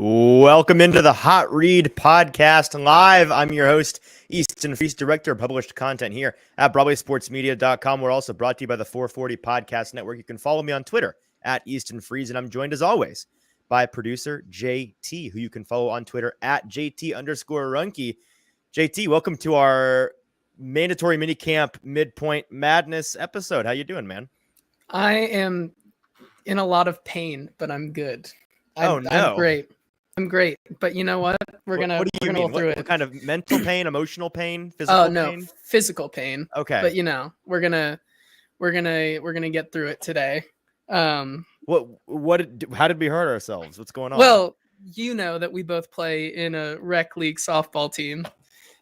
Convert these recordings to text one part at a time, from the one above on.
Welcome into the Hot Read Podcast Live. I'm your host, Easton Freeze, Director of Published Content here at BroadwaySportsMedia.com. We're also brought to you by the 440 Podcast Network. You can follow me on Twitter at Easton Freeze, and I'm joined as always by producer JT, who you can follow on Twitter at JT_Runke. JT, welcome to our mandatory minicamp midpoint madness episode. How you doing, man? I am in a lot of pain, but I'm good. I'm great. But you know what? We're gonna go through it. What kind of mental pain, emotional pain, physical pain? Physical pain. Okay. But we're gonna get through it today. How did we hurt ourselves? What's going on? Well, you know that we both play in a rec league softball team,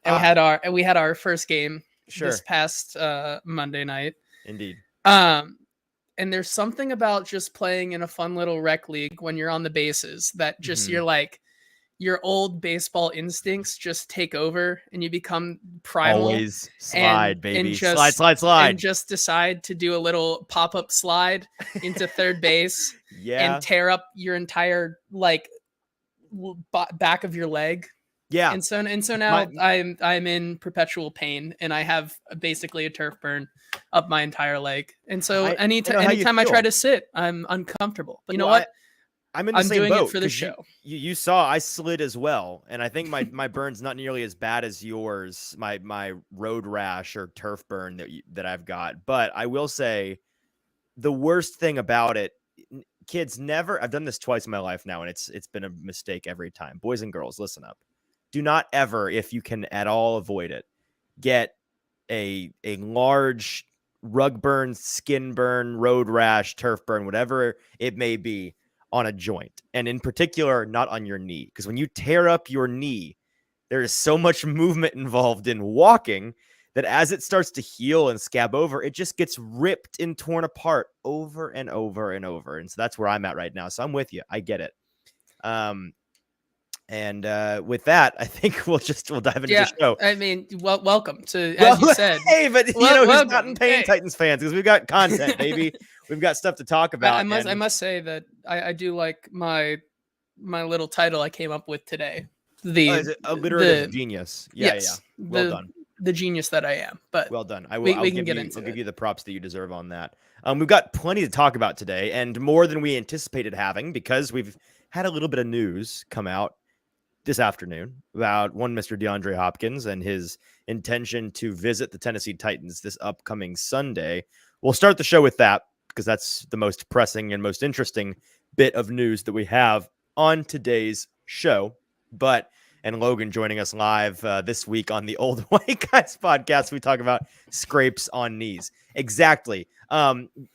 and we had our first game this past Monday night. Indeed. And there's something about just playing in a fun little rec league when you're on the bases that just you're like, your old baseball instincts just take over and you become primal. Always slide, baby. And just, slide. And just decide to do a little pop-up slide into third base and tear up your entire back of your leg. Yeah. And so now I'm in perpetual pain and I have basically a turf burn up my entire leg. And so anytime I try to sit, I'm uncomfortable. But you know what? I'm in the same doing boat it for the show. You saw I slid as well, and I think my burn's not nearly as bad as yours. My road rash or turf burn that I've got. But I will say, the worst thing about it, kids never. I've done this twice in my life now, and it's been a mistake every time. Boys and girls, listen up. Do not ever, if you can at all avoid it, get a large rug burn, skin burn, road rash, turf burn, whatever it may be, on a joint. And in particular, not on your knee. Because when you tear up your knee, there is so much movement involved in walking that as it starts to heal and scab over, it just gets ripped and torn apart over and over and over. And so that's where I'm at right now. So I'm with you. I get it. And with that, I think we'll dive into the show. I mean, welcome to, as you said. Hey, but who's not in pain, Titans fans, because we've got content, baby. We've got stuff to talk about. I must say that I do like my little title I came up with today. Is it alliterative genius? Yeah, yes, yeah. Well done. The genius that I am. But well done. I'll give you the props that you deserve on that. We've got plenty to talk about today, and more than we anticipated having, because we've had a little bit of news come out this afternoon about one Mr. Deandre Hopkins and his intention to visit the Tennessee Titans this upcoming Sunday. We'll start the show with that because that's the most pressing and most interesting bit of news that we have on today's show. And Logan joining us live this week on the Old White Guys podcast. We talk about scrapes on knees. Exactly.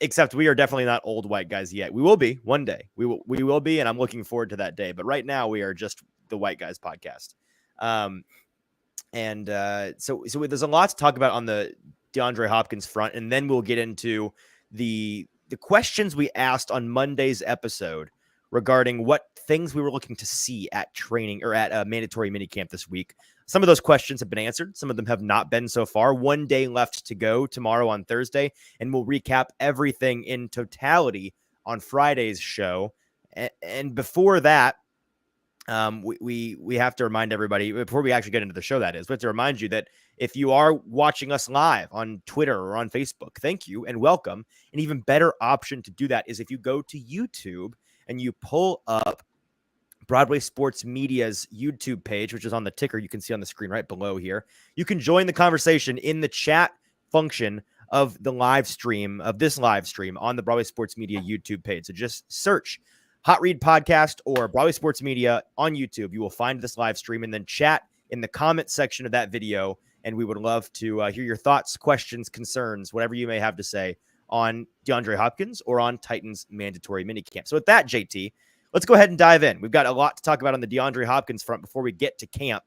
Except we are definitely not old white guys yet. We will be one day. We will be, and I'm looking forward to that day. But right now we are just the White Guys podcast. So there's a lot to talk about on the DeAndre Hopkins front, and then we'll get into the questions we asked on Monday's episode regarding what things we were looking to see at training or at a mandatory minicamp this week. Some of those questions have been answered. Some of them have not been so far. One day left to go tomorrow on Thursday, and we'll recap everything in totality on Friday's show. And before that, we have to remind everybody, before we actually get into the show, that is, we have to remind you that if you are watching us live on Twitter or on Facebook, thank you and welcome. An even better option to do that is if you go to YouTube and you pull up Broadway Sports Media's YouTube page, which is on the ticker you can see on the screen right below here. You can join the conversation in the chat function of this live stream on the Broadway Sports Media YouTube page. So just search Hot Read Podcast or Broadway Sports Media on YouTube. You will find this live stream and then chat in the comment section of that video. And we would love to hear your thoughts, questions, concerns, whatever you may have to say on DeAndre Hopkins or on Titans mandatory minicamp. So with that, JT, let's go ahead and dive in. We've got a lot to talk about on the DeAndre Hopkins front before we get to camp.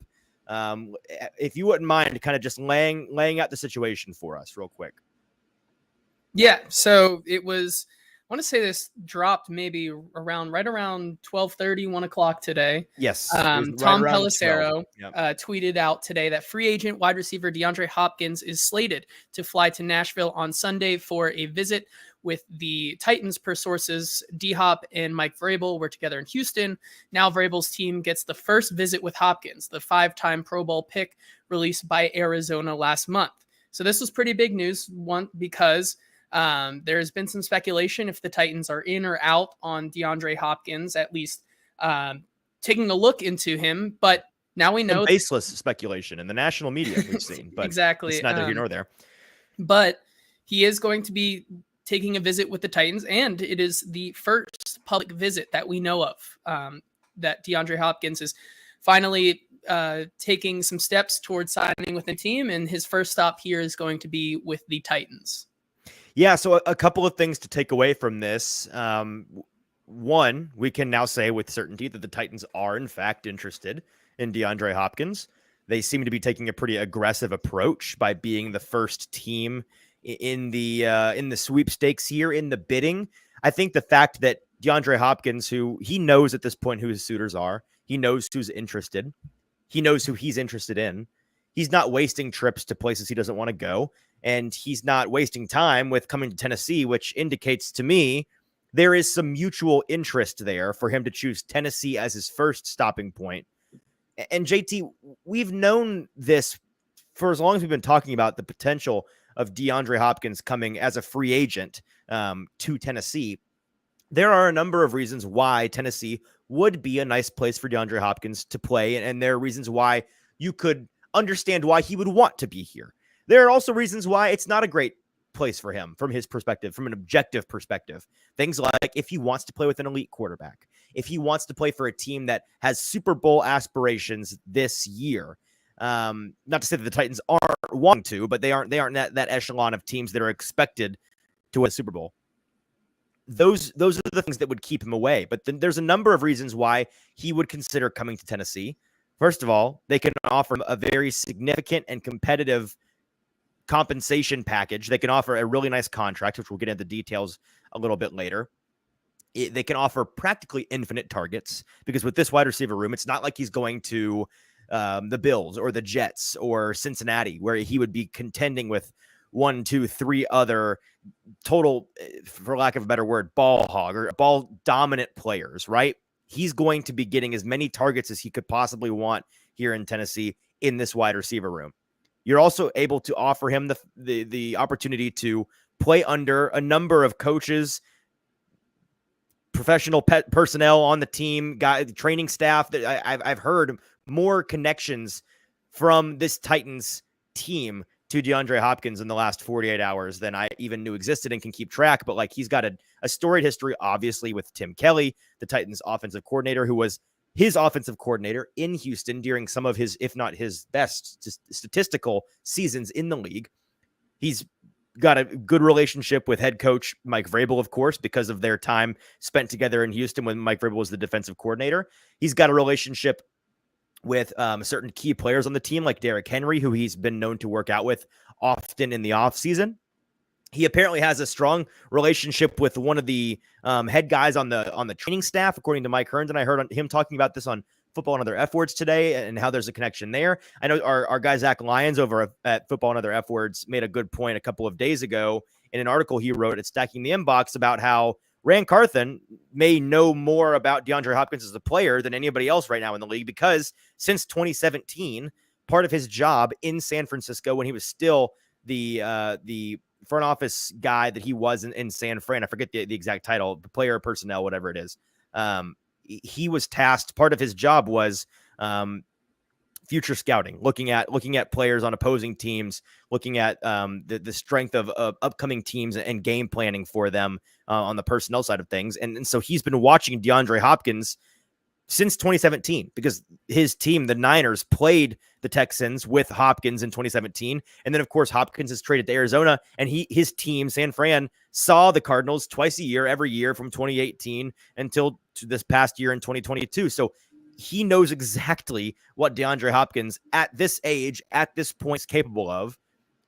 If you wouldn't mind kind of just laying out the situation for us real quick. Yeah. So it was, I want to say this dropped maybe right around 12:30, 1 o'clock today. Yes. Tom Pelissero tweeted out today that free agent wide receiver DeAndre Hopkins is slated to fly to Nashville on Sunday for a visit with the Titans. Per sources, D-Hop and Mike Vrabel were together in Houston. Now Vrabel's team gets the first visit with Hopkins, the 5-time Pro Bowl pick released by Arizona last month. So this was pretty big news, one, because there's been some speculation if the Titans are in or out on DeAndre Hopkins, at least taking a look into him. But now we know baseless speculation in the national media we've seen, but exactly. It's neither here nor there. But he is going to be taking a visit with the Titans, and it is the first public visit that we know of that DeAndre Hopkins is finally taking some steps towards signing with the team, and his first stop here is going to be with the Titans. Yeah, so a couple of things to take away from this. One, we can now say with certainty that the Titans are in fact interested in DeAndre Hopkins. They seem to be taking a pretty aggressive approach by being the first team in the sweepstakes here in the bidding. I think the fact that DeAndre Hopkins, who he knows at this point who his suitors are, he knows who's interested, he knows who he's interested in. He's not wasting trips to places he doesn't want to go, and he's not wasting time with coming to Tennessee, which indicates to me there is some mutual interest there for him to choose Tennessee as his first stopping point. And JT, we've known this for as long as we've been talking about the potential of DeAndre Hopkins coming as a free agent to Tennessee. There are a number of reasons why Tennessee would be a nice place for DeAndre Hopkins to play, and there are reasons why you could understand why he would want to be here. There are also reasons why it's not a great place for him from his perspective, from an objective perspective. Things like if he wants to play with an elite quarterback, if he wants to play for a team that has Super Bowl aspirations this year. Not to say that the Titans aren't wanting to, but they aren't that echelon of teams that are expected to win a Super Bowl. Those are the things that would keep him away. But then there's a number of reasons why he would consider coming to Tennessee. First of all, they can offer him a very significant and competitive compensation package. They can offer a really nice contract, which we'll get into the details a little bit later. They can offer practically infinite targets because with this wide receiver room, it's not like he's going to the Bills or the Jets or Cincinnati, where he would be contending with 1, 2, 3 other total, for lack of a better word, ball hog or ball dominant players, right? He's going to be getting as many targets as he could possibly want here in Tennessee in this wide receiver room. You're also able to offer him the opportunity to play under a number of coaches, professional personnel on the team, training staff. That I've heard more connections from this Titans team to DeAndre Hopkins in the last 48 hours than I even knew existed and can keep track. But like, he's got a storied history, obviously, with Tim Kelly, the Titans offensive coordinator, who was his offensive coordinator in Houston during some of his, if not his best statistical seasons in the league. He's got a good relationship with head coach Mike Vrabel, of course, because of their time spent together in Houston when Mike Vrabel was the defensive coordinator. He's got a relationship with certain key players on the team, like Derrick Henry, who he's been known to work out with often in the offseason. He apparently has a strong relationship with one of the head guys on the training staff, according to Mike Herndon. I heard him talking about this on Football and Other F Words today and how there's a connection there. I know our guy Zach Lyons over at Football and Other F Words made a good point a couple of days ago in an article he wrote at Stacking the Inbox about how Ran Carthon may know more about DeAndre Hopkins as a player than anybody else right now in the league, because since 2017, part of his job in San Francisco, when he was still the front office guy that he was in San Fran, I forget the exact title, player personnel, whatever it is. He was tasked. Part of his job was future scouting, looking at players on opposing teams, looking at the strength of upcoming teams and game planning for them on the personnel side of things. And so he's been watching DeAndre Hopkins since 2017, because his team, the Niners, played the Texans with Hopkins in 2017. And then, of course, Hopkins is traded to Arizona, and his team, San Fran, saw the Cardinals twice a year, every year from 2018 until to this past year in 2022. So he knows exactly what DeAndre Hopkins at this age, at this point, is capable of.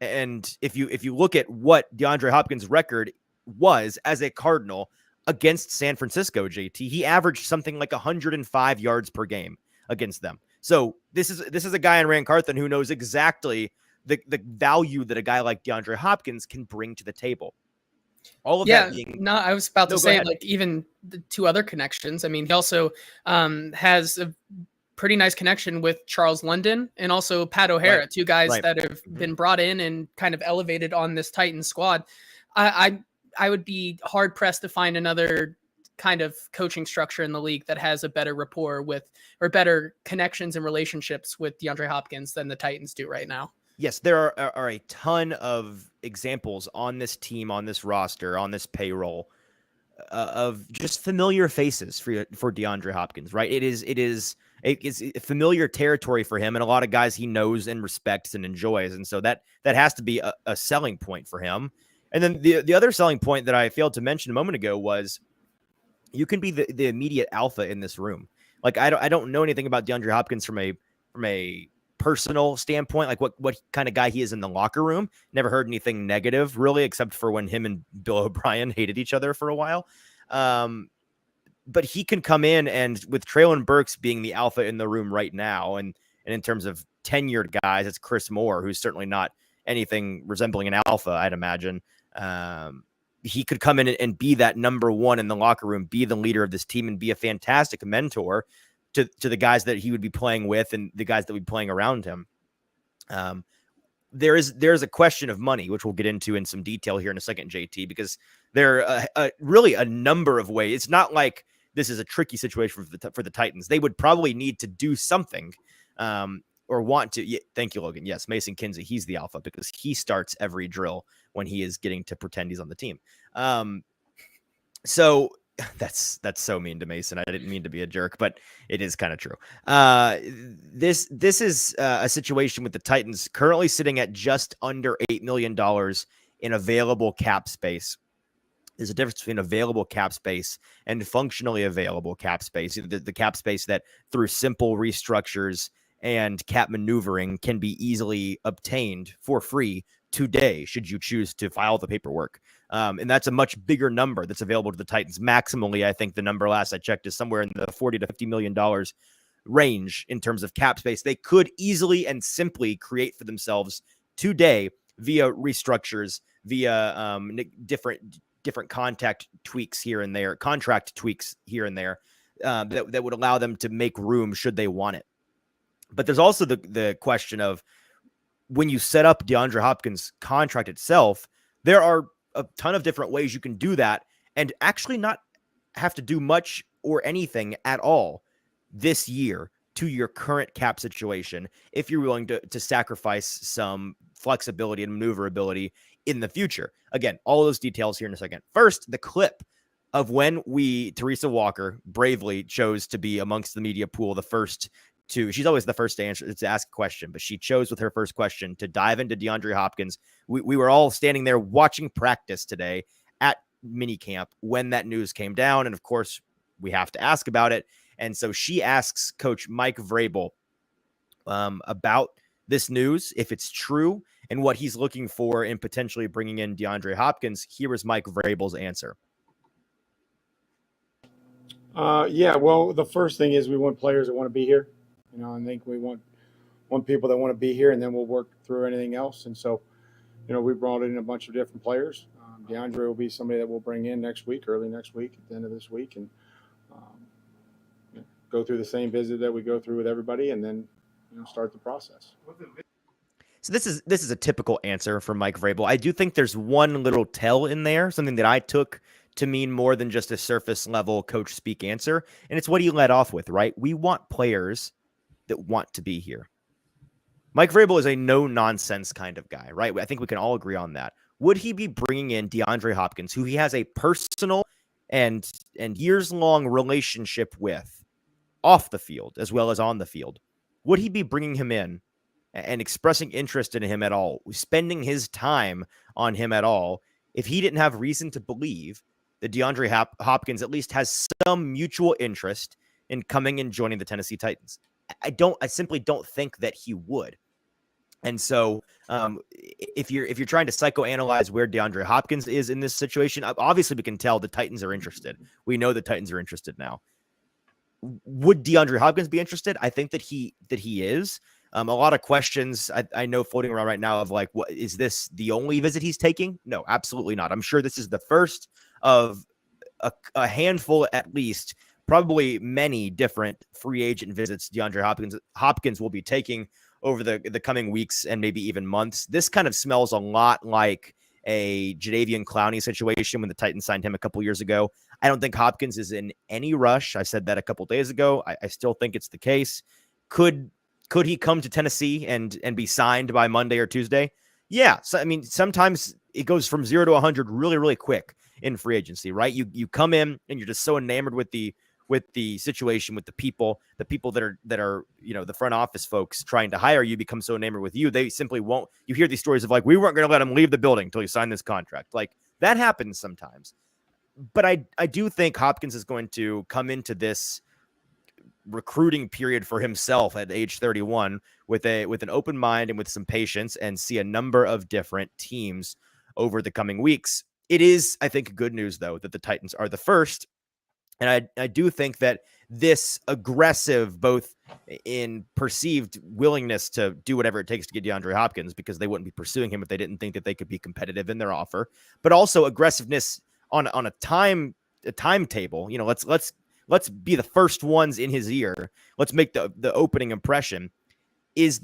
And if you look at what DeAndre Hopkins' record was as a Cardinal against San Francisco, JT, he averaged something like 105 yards per game against them. So this is a guy in Ran Carthon who knows exactly the value that a guy like DeAndre Hopkins can bring to the table. All of Yeah, that being no, I was about no, to go say ahead. like even the two other connections. I mean, he also has a pretty nice connection with Charles London and also Pat O'Hara, Right. two guys Right. that have been brought in and kind of elevated on this Titan squad. I would be hard pressed to find another kind of coaching structure in the league that has a better rapport with or better connections and relationships with DeAndre Hopkins than the Titans do right now. Yes, there are a ton of examples on this team, on this roster, on this payroll of just familiar faces for DeAndre Hopkins, right? It's familiar territory for him, and a lot of guys he knows and respects and enjoys, and so that has to be a selling point for him. And then the other selling point that I failed to mention a moment ago was you can be the immediate alpha in this room. Like I don't know anything about DeAndre Hopkins from a personal standpoint, like what kind of guy he is in the locker room. Never heard anything negative really, except for when him and Bill O'Brien hated each other for a while. But he can come in, and with Treylon Burks being the alpha in the room right now, and in terms of tenured guys, it's Chris Moore, who's certainly not anything resembling an alpha, I'd imagine. He could come in and be that number one in the locker room, be the leader of this team, and be a fantastic mentor to the guys that he would be playing with and the guys that would be playing around him. There's a question of money, which we'll get into in some detail here in a second, JT, because there are really a number of ways. It's not like this is a tricky situation for the Titans. They would probably need to do something or want to. Yeah, thank you, Logan. Yes, Mason Kinsey, he's the alpha because he starts every drill when he is getting to pretend he's on the team. So that's so mean to Mason. I didn't mean to be a jerk, but it is kind of true. This is a situation with the Titans currently sitting at just under $8 million in available cap space. There's a difference between available cap space and functionally available cap space. The cap space that through simple restructures and cap maneuvering can be easily obtained for free today, should you choose to file the paperwork. And that's a much bigger number that's available to the Titans. Maximally, I think the number last I checked is somewhere in the $40 to $50 million range in terms of cap space. They could easily and simply create for themselves today via restructures, via different contract tweaks here and there, that would allow them to make room should they want it. But there's also the question of when you set up DeAndre Hopkins' contract itself, there are a ton of different ways you can do that and actually not have to do much or anything at all this year to your current cap situation if you're willing to sacrifice some flexibility and maneuverability in the future. Again, all those details here in a second. First, the clip of when Teresa Walker bravely chose to be amongst the media pool, the first she's always the first to ask a question, but she chose with her first question to dive into DeAndre Hopkins. We were all standing there watching practice today at minicamp when that news came down. And of course we have to ask about it. And so she asks Coach Mike Vrabel about this news, if it's true, and what he's looking for in potentially bringing in DeAndre Hopkins. Here is Mike Vrabel's answer. Yeah, well, the first thing is we want players that want to be here. I think we want people that want to be here, and then we'll work through anything else. And so, we brought in a bunch of different players. Deandre will be somebody that we'll bring in next week, early next week, at the end of this week, and go through the same visit that we go through with everybody, and then start the process. So this is a typical answer from Mike Vrabel. I do think there's one little tell in there, something that I took to mean more than just a surface level coach speak answer. And it's what he led off with, right? We want players that want to be here. Mike Vrabel is a no nonsense kind of guy, right? I think we can all agree on that. Would he be bringing in DeAndre Hopkins, who he has a personal and years long relationship with off the field as well as on the field? Would he be bringing him in and expressing interest in him at all, spending his time on him at all, if he didn't have reason to believe that DeAndre Hopkins at least has some mutual interest in coming and joining the Tennessee Titans? I simply don't think that he would. And so if you're trying to psychoanalyze where DeAndre Hopkins is in this situation, obviously we can tell the Titans are interested. We know the Titans are interested now. Would DeAndre Hopkins be interested? I think that he is. A lot of questions I know floating around right now of like, what is this the only visit he's taking? No, absolutely not. I'm sure this is the first of a handful, at least, probably many different free agent visits DeAndre Hopkins will be taking over the coming weeks and maybe even months. This kind of smells a lot like a Jadeveon Clowney situation when the Titans signed him a couple years ago. I don't think Hopkins is in any rush. I said that a couple days ago. I still think it's the case. Could he come to Tennessee and be signed by Monday or Tuesday? Yeah. So, I mean, sometimes it goes from 0 to 100 really, really quick in free agency, right? You come in and you're just so enamored with the situation, with the people that are, the front office folks trying to hire you become so enamored with you. They simply won't. You hear these stories of like, we weren't going to let him leave the building until he signed this contract. Like that happens sometimes. But I do think Hopkins is going to come into this recruiting period for himself at age 31 with an open mind and with some patience, and see a number of different teams over the coming weeks. It is, I think, good news though that the Titans are the first, and I do think that this aggressive, both in perceived willingness to do whatever it takes to get DeAndre Hopkins, because they wouldn't be pursuing him if they didn't think that they could be competitive in their offer, but also aggressiveness on a timetable. Let's be the first ones in his ear. Let's make the opening impression is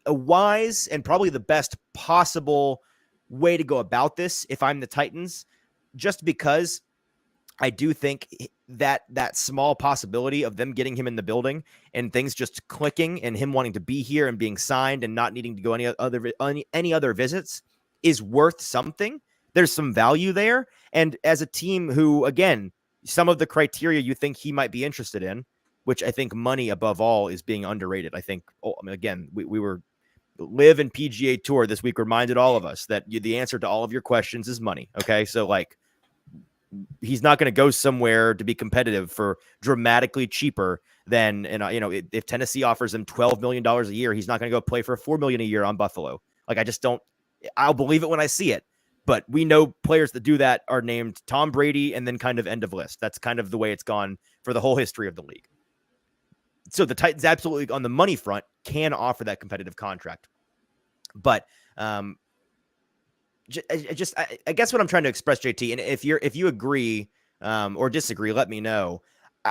a wise and probably the best possible way to go about this if I'm the Titans, just because I do think that small possibility of them getting him in the building and things just clicking and him wanting to be here and being signed and not needing to go any other visits is worth something. There's some value there. And as a team who, again, some of the criteria you think he might be interested in, which I think money above all is being underrated. I think, again, we were Live and PGA Tour this week reminded all of us that the answer to all of your questions is money. Okay. So like, he's not going to go somewhere to be competitive for dramatically cheaper than, if Tennessee offers him $12 million a year, he's not going to go play for $4 million a year on Buffalo. Like, I'll believe it when I see it. But we know players that do that are named Tom Brady and then kind of end of list. That's kind of the way it's gone for the whole history of the league. So the Titans absolutely on the money front can offer that competitive contract. But I guess what I'm trying to express, JT, and if you agree or disagree, let me know.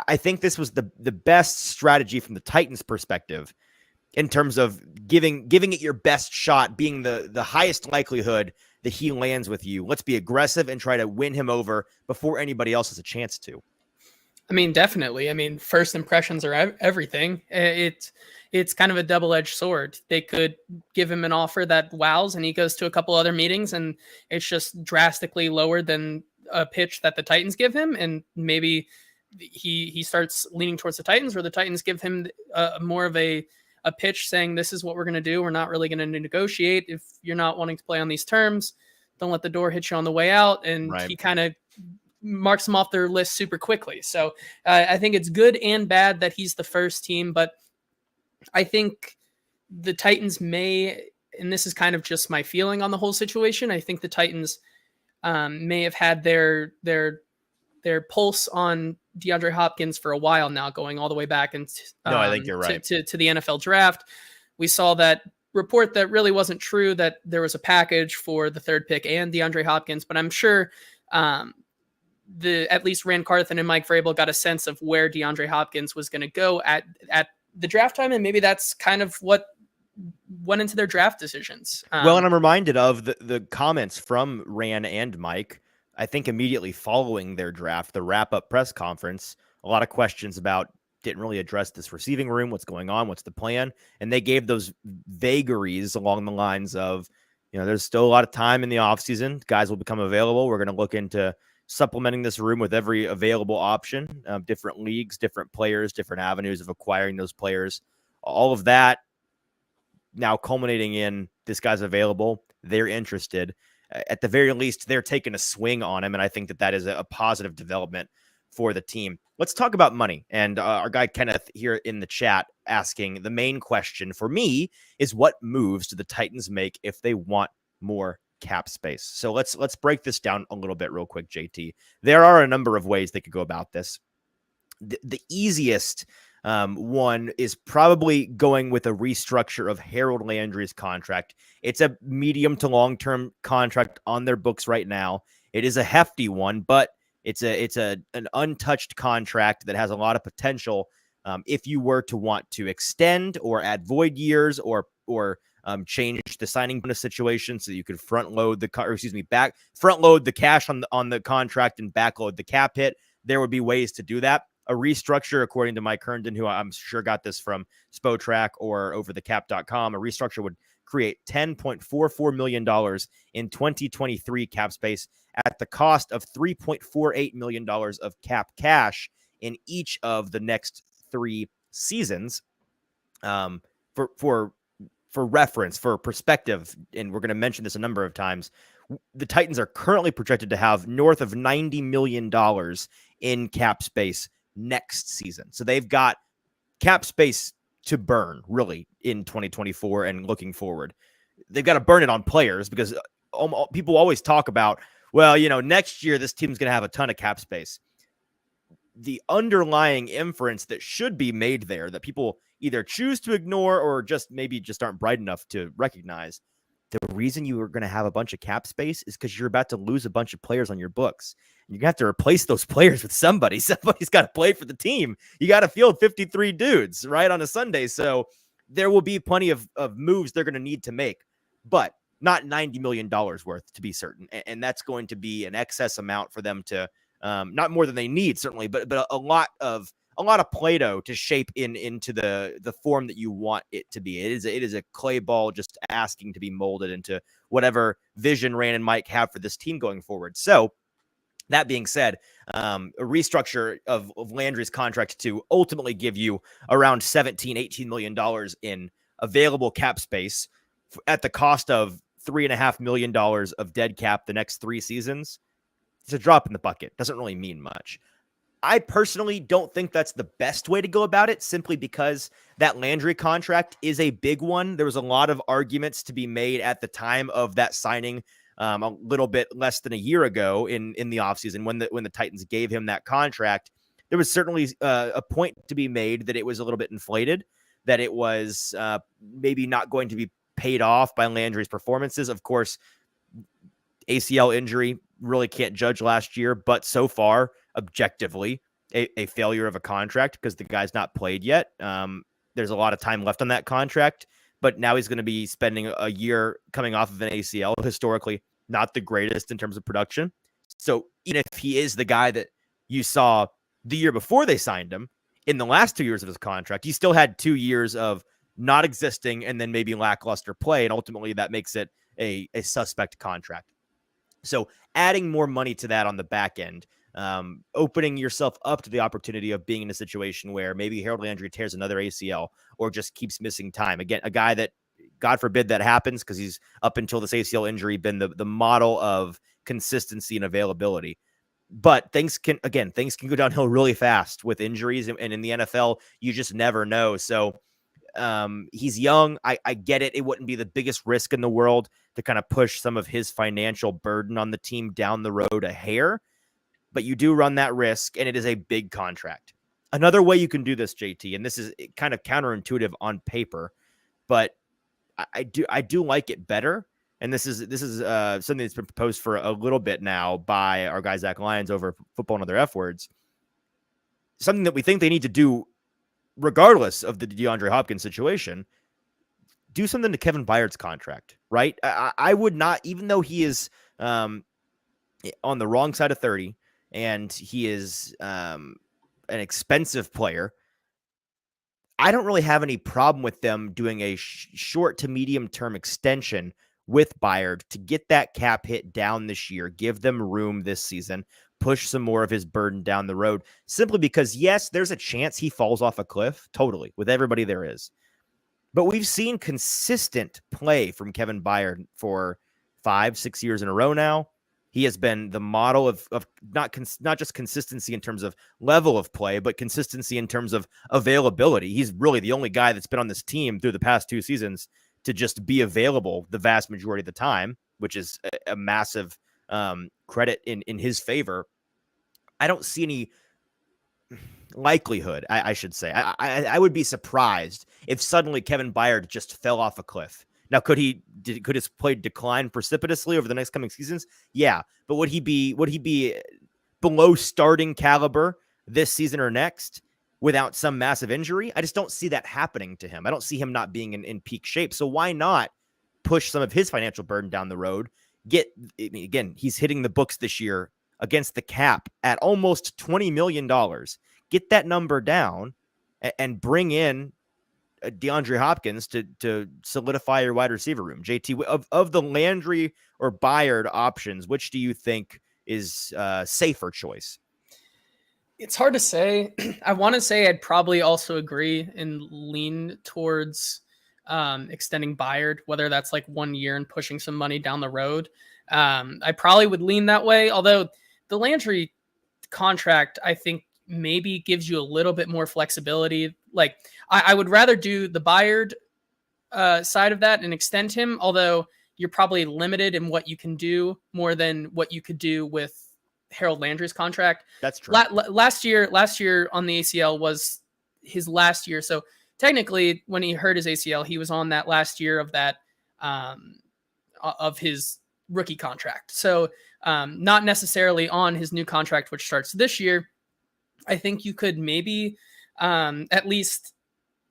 I think this was the best strategy from the Titans' perspective in terms of giving it your best shot, being the highest likelihood that he lands with you. Let's be aggressive and try to win him over before anybody else has a chance to. I mean, definitely. I mean, first impressions are everything. It's kind of a double-edged sword. They could give him an offer that wows and he goes to a couple other meetings and it's just drastically lower than a pitch that the Titans give him. And maybe he starts leaning towards the Titans, or the Titans give him more of a pitch saying, this is what we're going to do. We're not really going to negotiate. If you're not wanting to play on these terms, don't let the door hit you on the way out. And He kind of marks them off their list super quickly. So I think it's good and bad that he's the first team, but I think the Titans may, and this is kind of just my feeling on the whole situation, I think the Titans may have had their pulse on DeAndre Hopkins for a while now, going all the way back and I think you're right. to the NFL draft. We saw that report that really wasn't true, that there was a package for the third pick and DeAndre Hopkins, but I'm sure at least Rand Carthen and Mike Vrabel got a sense of where DeAndre Hopkins was going to go at the draft time, and maybe that's kind of what went into their draft decisions. And I'm reminded of the comments from Rand and Mike, I think immediately following their draft, the wrap-up press conference. A lot of questions about, didn't really address this receiving room, what's going on, what's the plan, and they gave those vagaries along the lines of, there's still a lot of time in the offseason. Guys will become available. We're going to look into supplementing this room with every available option, different leagues, different players, different avenues of acquiring those players. All of that now culminating in this guy's available. They're interested. At the very least, they're taking a swing on him, and I think that is a positive development for the team. Let's talk about money. And our guy Kenneth here in the chat asking, the main question for me is, what moves do the Titans make if they want more cap space? So let's break this down a little bit real quick, JT. There are a number of ways they could go about this. The easiest One is probably going with a restructure of Harold Landry's contract. It's a medium to long-term contract on their books right now. It is a hefty one, but it's an untouched contract that has a lot of potential. If you were to want to extend or add void years or change the signing bonus situation so you could front load the cash on the contract and backload the cap hit, there would be ways to do that. A restructure, according to Mike Herndon, who I'm sure got this from Spotrac or overthecap.com, a restructure would create $10.44 million in 2023 cap space at the cost of $3.48 million of cap cash in each of the next 3 seasons. For reference, for perspective, and we're going to mention this a number of times, the Titans are currently projected to have north of $90 million in cap space next season. So they've got cap space to burn, really, in 2024 and looking forward. They've got to burn it on players because people always talk about, well, next year this team's going to have a ton of cap space. The underlying inference that should be made there that people either choose to ignore or maybe aren't bright enough to recognize, the reason you are going to have a bunch of cap space is because you're about to lose a bunch of players on your books. You're going to have to replace those players with somebody. Somebody's got to play for the team. You got to field 53 dudes, right, on a Sunday. So there will be plenty of moves they're going to need to make, but not $90 million worth, to be certain. And that's going to be an excess amount for them to, not more than they need, certainly, but a lot of Play-Doh to shape into the form that you want it to be. It is a clay ball just asking to be molded into whatever vision Rand and Mike have for this team going forward. So that being said, a restructure of Landry's contract to ultimately give you around $17-18 million in available cap space at the cost of $3.5 million of dead cap the next 3 seasons. It's a drop in the bucket. Doesn't really mean much. I personally don't think that's the best way to go about it, simply because that Landry contract is a big one. There was a lot of arguments to be made at the time of that signing, a little bit less than a year ago in the offseason when the Titans gave him that contract. There was certainly a point to be made that it was a little bit inflated, that it was maybe not going to be paid off by Landry's performances. Of course, ACL injury, really can't judge last year, but so far, objectively, a failure of a contract because the guy's not played yet. There's a lot of time left on that contract, but now he's going to be spending a year coming off of an ACL, historically not the greatest in terms of production. So even if he is the guy that you saw the year before they signed him, in the last 2 years of his contract, he still had 2 years of not existing and then maybe lackluster play, and ultimately that makes it a suspect contract. So adding more money to that on the back end, opening yourself up to the opportunity of being in a situation where maybe Harold Landry tears another ACL or just keeps missing time. Again, a guy that, God forbid that happens, because he's up until this ACL injury been the model of consistency and availability. But things can go downhill really fast with injuries, and in the NFL, you just never know. So he's young. I get it. It wouldn't be the biggest risk in the world to kind of push some of his financial burden on the team down the road a hair, but you do run that risk, and it is a big contract. Another way you can do this, JT, and this is kind of counterintuitive on paper, but I do like it better. And this is something that's been proposed for a little bit now by our guy Zach Lyons over Football and Other F Words. Something that we think they need to do, regardless of the Deandre Hopkins situation. Do something to Kevin Byard's contract, right? I would not, even though he is on the wrong side of 30 and he is an expensive player, I don't really have any problem with them doing a short to medium term extension with Byard to get that cap hit down this year, give them room this season, push some more of his burden down the road, simply because, yes, there's a chance he falls off a cliff, totally, with everybody there is. But we've seen consistent play from Kevin Byard for 5-6 years in a row now. He has been the model of not just consistency in terms of level of play, but consistency in terms of availability. He's really the only guy that's been on this team through the past 2 seasons to just be available the vast majority of the time, which is a massive credit in his favor. I don't see any likelihood, I should say. I would be surprised if suddenly Kevin Byard just fell off a cliff. Now, could his play decline precipitously over the next coming seasons? Yeah, but would he be below starting caliber this season or next without some massive injury? I just don't see that happening to him. I don't see him not being in peak shape. So why not push some of his financial burden down the road? Again, he's hitting the books this year against the cap at almost $20 million. Get that number down and bring in DeAndre Hopkins to solidify your wide receiver room. JT, of the Landry or Byard options, which do you think is a safer choice? It's hard to say. I want to say I'd probably also agree and lean towards extending Byard, whether that's like 1 year and pushing some money down the road. I probably would lean that way, although the Landry contract, I think, maybe gives you a little bit more flexibility. Like I would rather do the Byard side of that and extend him, although you're probably limited in what you can do more than what you could do with Harold Landry's contract. That's true. Last year on the ACL was his last year. So technically when he hurt his ACL, he was on that last year of that, of his rookie contract. So not necessarily on his new contract, which starts this year. I think you could maybe at least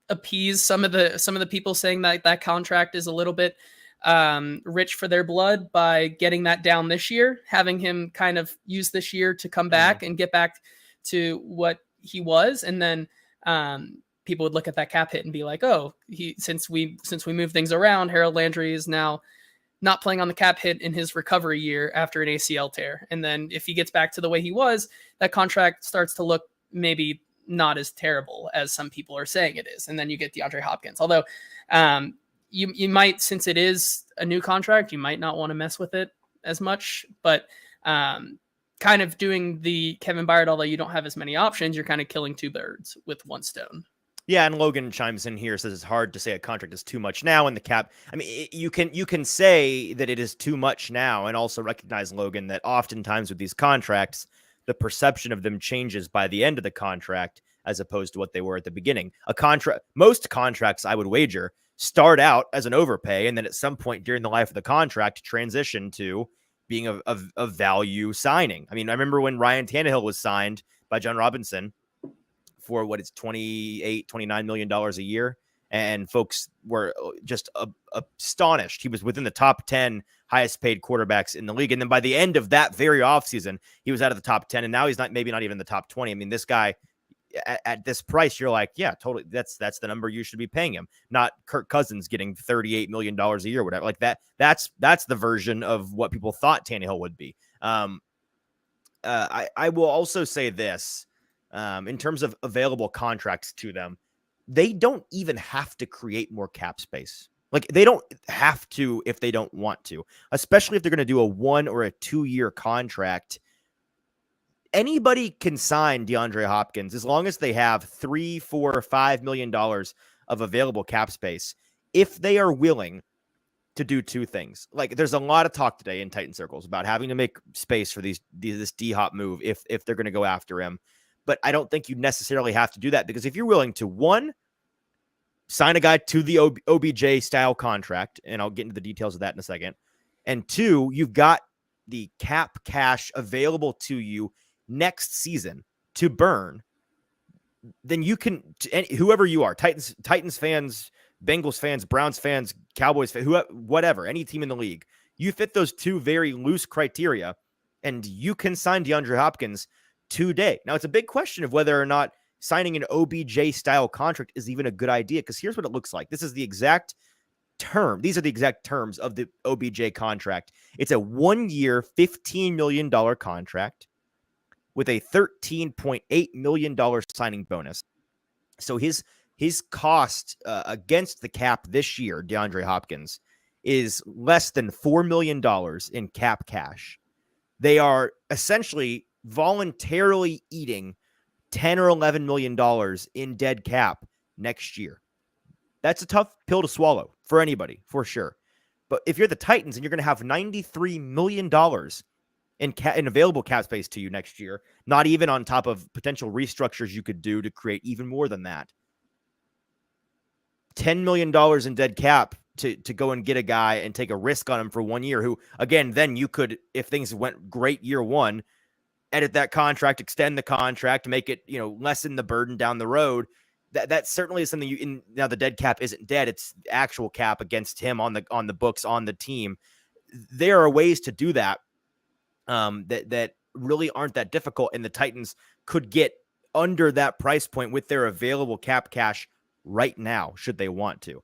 appease some of the people saying that that contract is a little bit rich for their blood by getting that down this year, having him kind of use this year to come back and get back to what he was. And then people would look at that cap hit and be like, oh, since we moved things around, Harold Landry is now not playing on the cap hit in his recovery year after an ACL tear. And then if he gets back to the way he was, that contract starts to look maybe not as terrible as some people are saying it is. And then you get DeAndre Hopkins. Although you might, since it is a new contract, you might not want to mess with it as much, but kind of doing the Kevin Byard, although you don't have as many options, you're kind of killing two birds with one stone. Yeah, and Logan chimes in here, says it's hard to say a contract is too much now in the cap. I mean, you can say that it is too much now and also recognize, Logan, that oftentimes with these contracts, the perception of them changes by the end of the contract as opposed to what they were at the beginning. Most contracts, I would wager, start out as an overpay and then at some point during the life of the contract transition to being a value signing. I mean, I remember when Ryan Tannehill was signed by John Robinson for what it's $29 million a year. And folks were just astonished. He was within the top 10 highest paid quarterbacks in the league. And then by the end of that very offseason, he was out of the top 10. And now he's maybe not even in the top 20. I mean, this guy at this price, you're like, yeah, totally. That's the number you should be paying him, not Kirk Cousins getting $38 million a year, whatever like that. That's the version of what people thought Tannehill would be. I will also say this. In terms of available contracts to them, they don't even have to create more cap space. Like they don't have to if they don't want to, especially if they're going to do a 1 or a 2 year contract. Anybody can sign DeAndre Hopkins as long as they have $3, $4, $5 million of available cap space. If they are willing to do two things, like there's a lot of talk today in Titan circles about having to make space for this D-Hop move if they're going to go after him. But I don't think you necessarily have to do that because if you're willing to, one, sign a guy to the OBJ style contract, and I'll get into the details of that in a second, and two, you've got the cap cash available to you next season to burn, then you can, whoever you are, Titans fans, Bengals fans, Browns fans, Cowboys fans, whatever, any team in the league, you fit those two very loose criteria, and you can sign DeAndre Hopkins today. Now, it's a big question of whether or not signing an OBJ style contract is even a good idea, because here's what it looks like. This is the exact term. These are the exact terms of the OBJ contract. It's a 1 year, $15 million contract with a $13.8 million signing bonus. So his cost against the cap this year, DeAndre Hopkins, is less than $4 million in cap cash. They are essentially voluntarily eating $10 or $11 million in dead cap next year. That's a tough pill to swallow for anybody, for sure. But if you're the Titans and you're going to have $93 million in available cap space to you next year, not even on top of potential restructures you could do to create even more than that. $10 million in dead cap to go and get a guy and take a risk on him for 1 year, who, again, then you could, if things went great year one, edit that contract, extend the contract, make it, lessen the burden down the road. That certainly is something now the dead cap isn't dead. It's actual cap against him on the books, on the team. There are ways to do that that really aren't that difficult. And the Titans could get under that price point with their available cap cash right now, should they want to.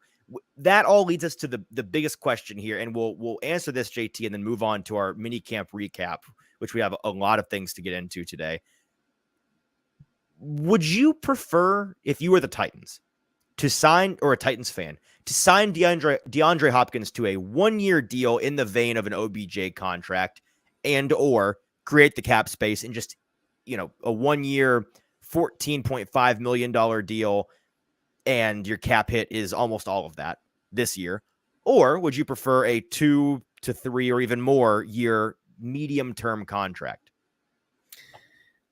That all leads us to the biggest question here. And we'll answer this, JT, and then move on to our mini camp recap, which we have a lot of things to get into today. Would you prefer, if you were the Titans, to sign, or a Titans fan, to sign DeAndre Hopkins to a 1-year deal in the vein of an OBJ contract, and or create the cap space and just, a 1-year $14.5 million deal, and your cap hit is almost all of that this year? Or would you prefer a 2 to 3 or even more year medium-term contract?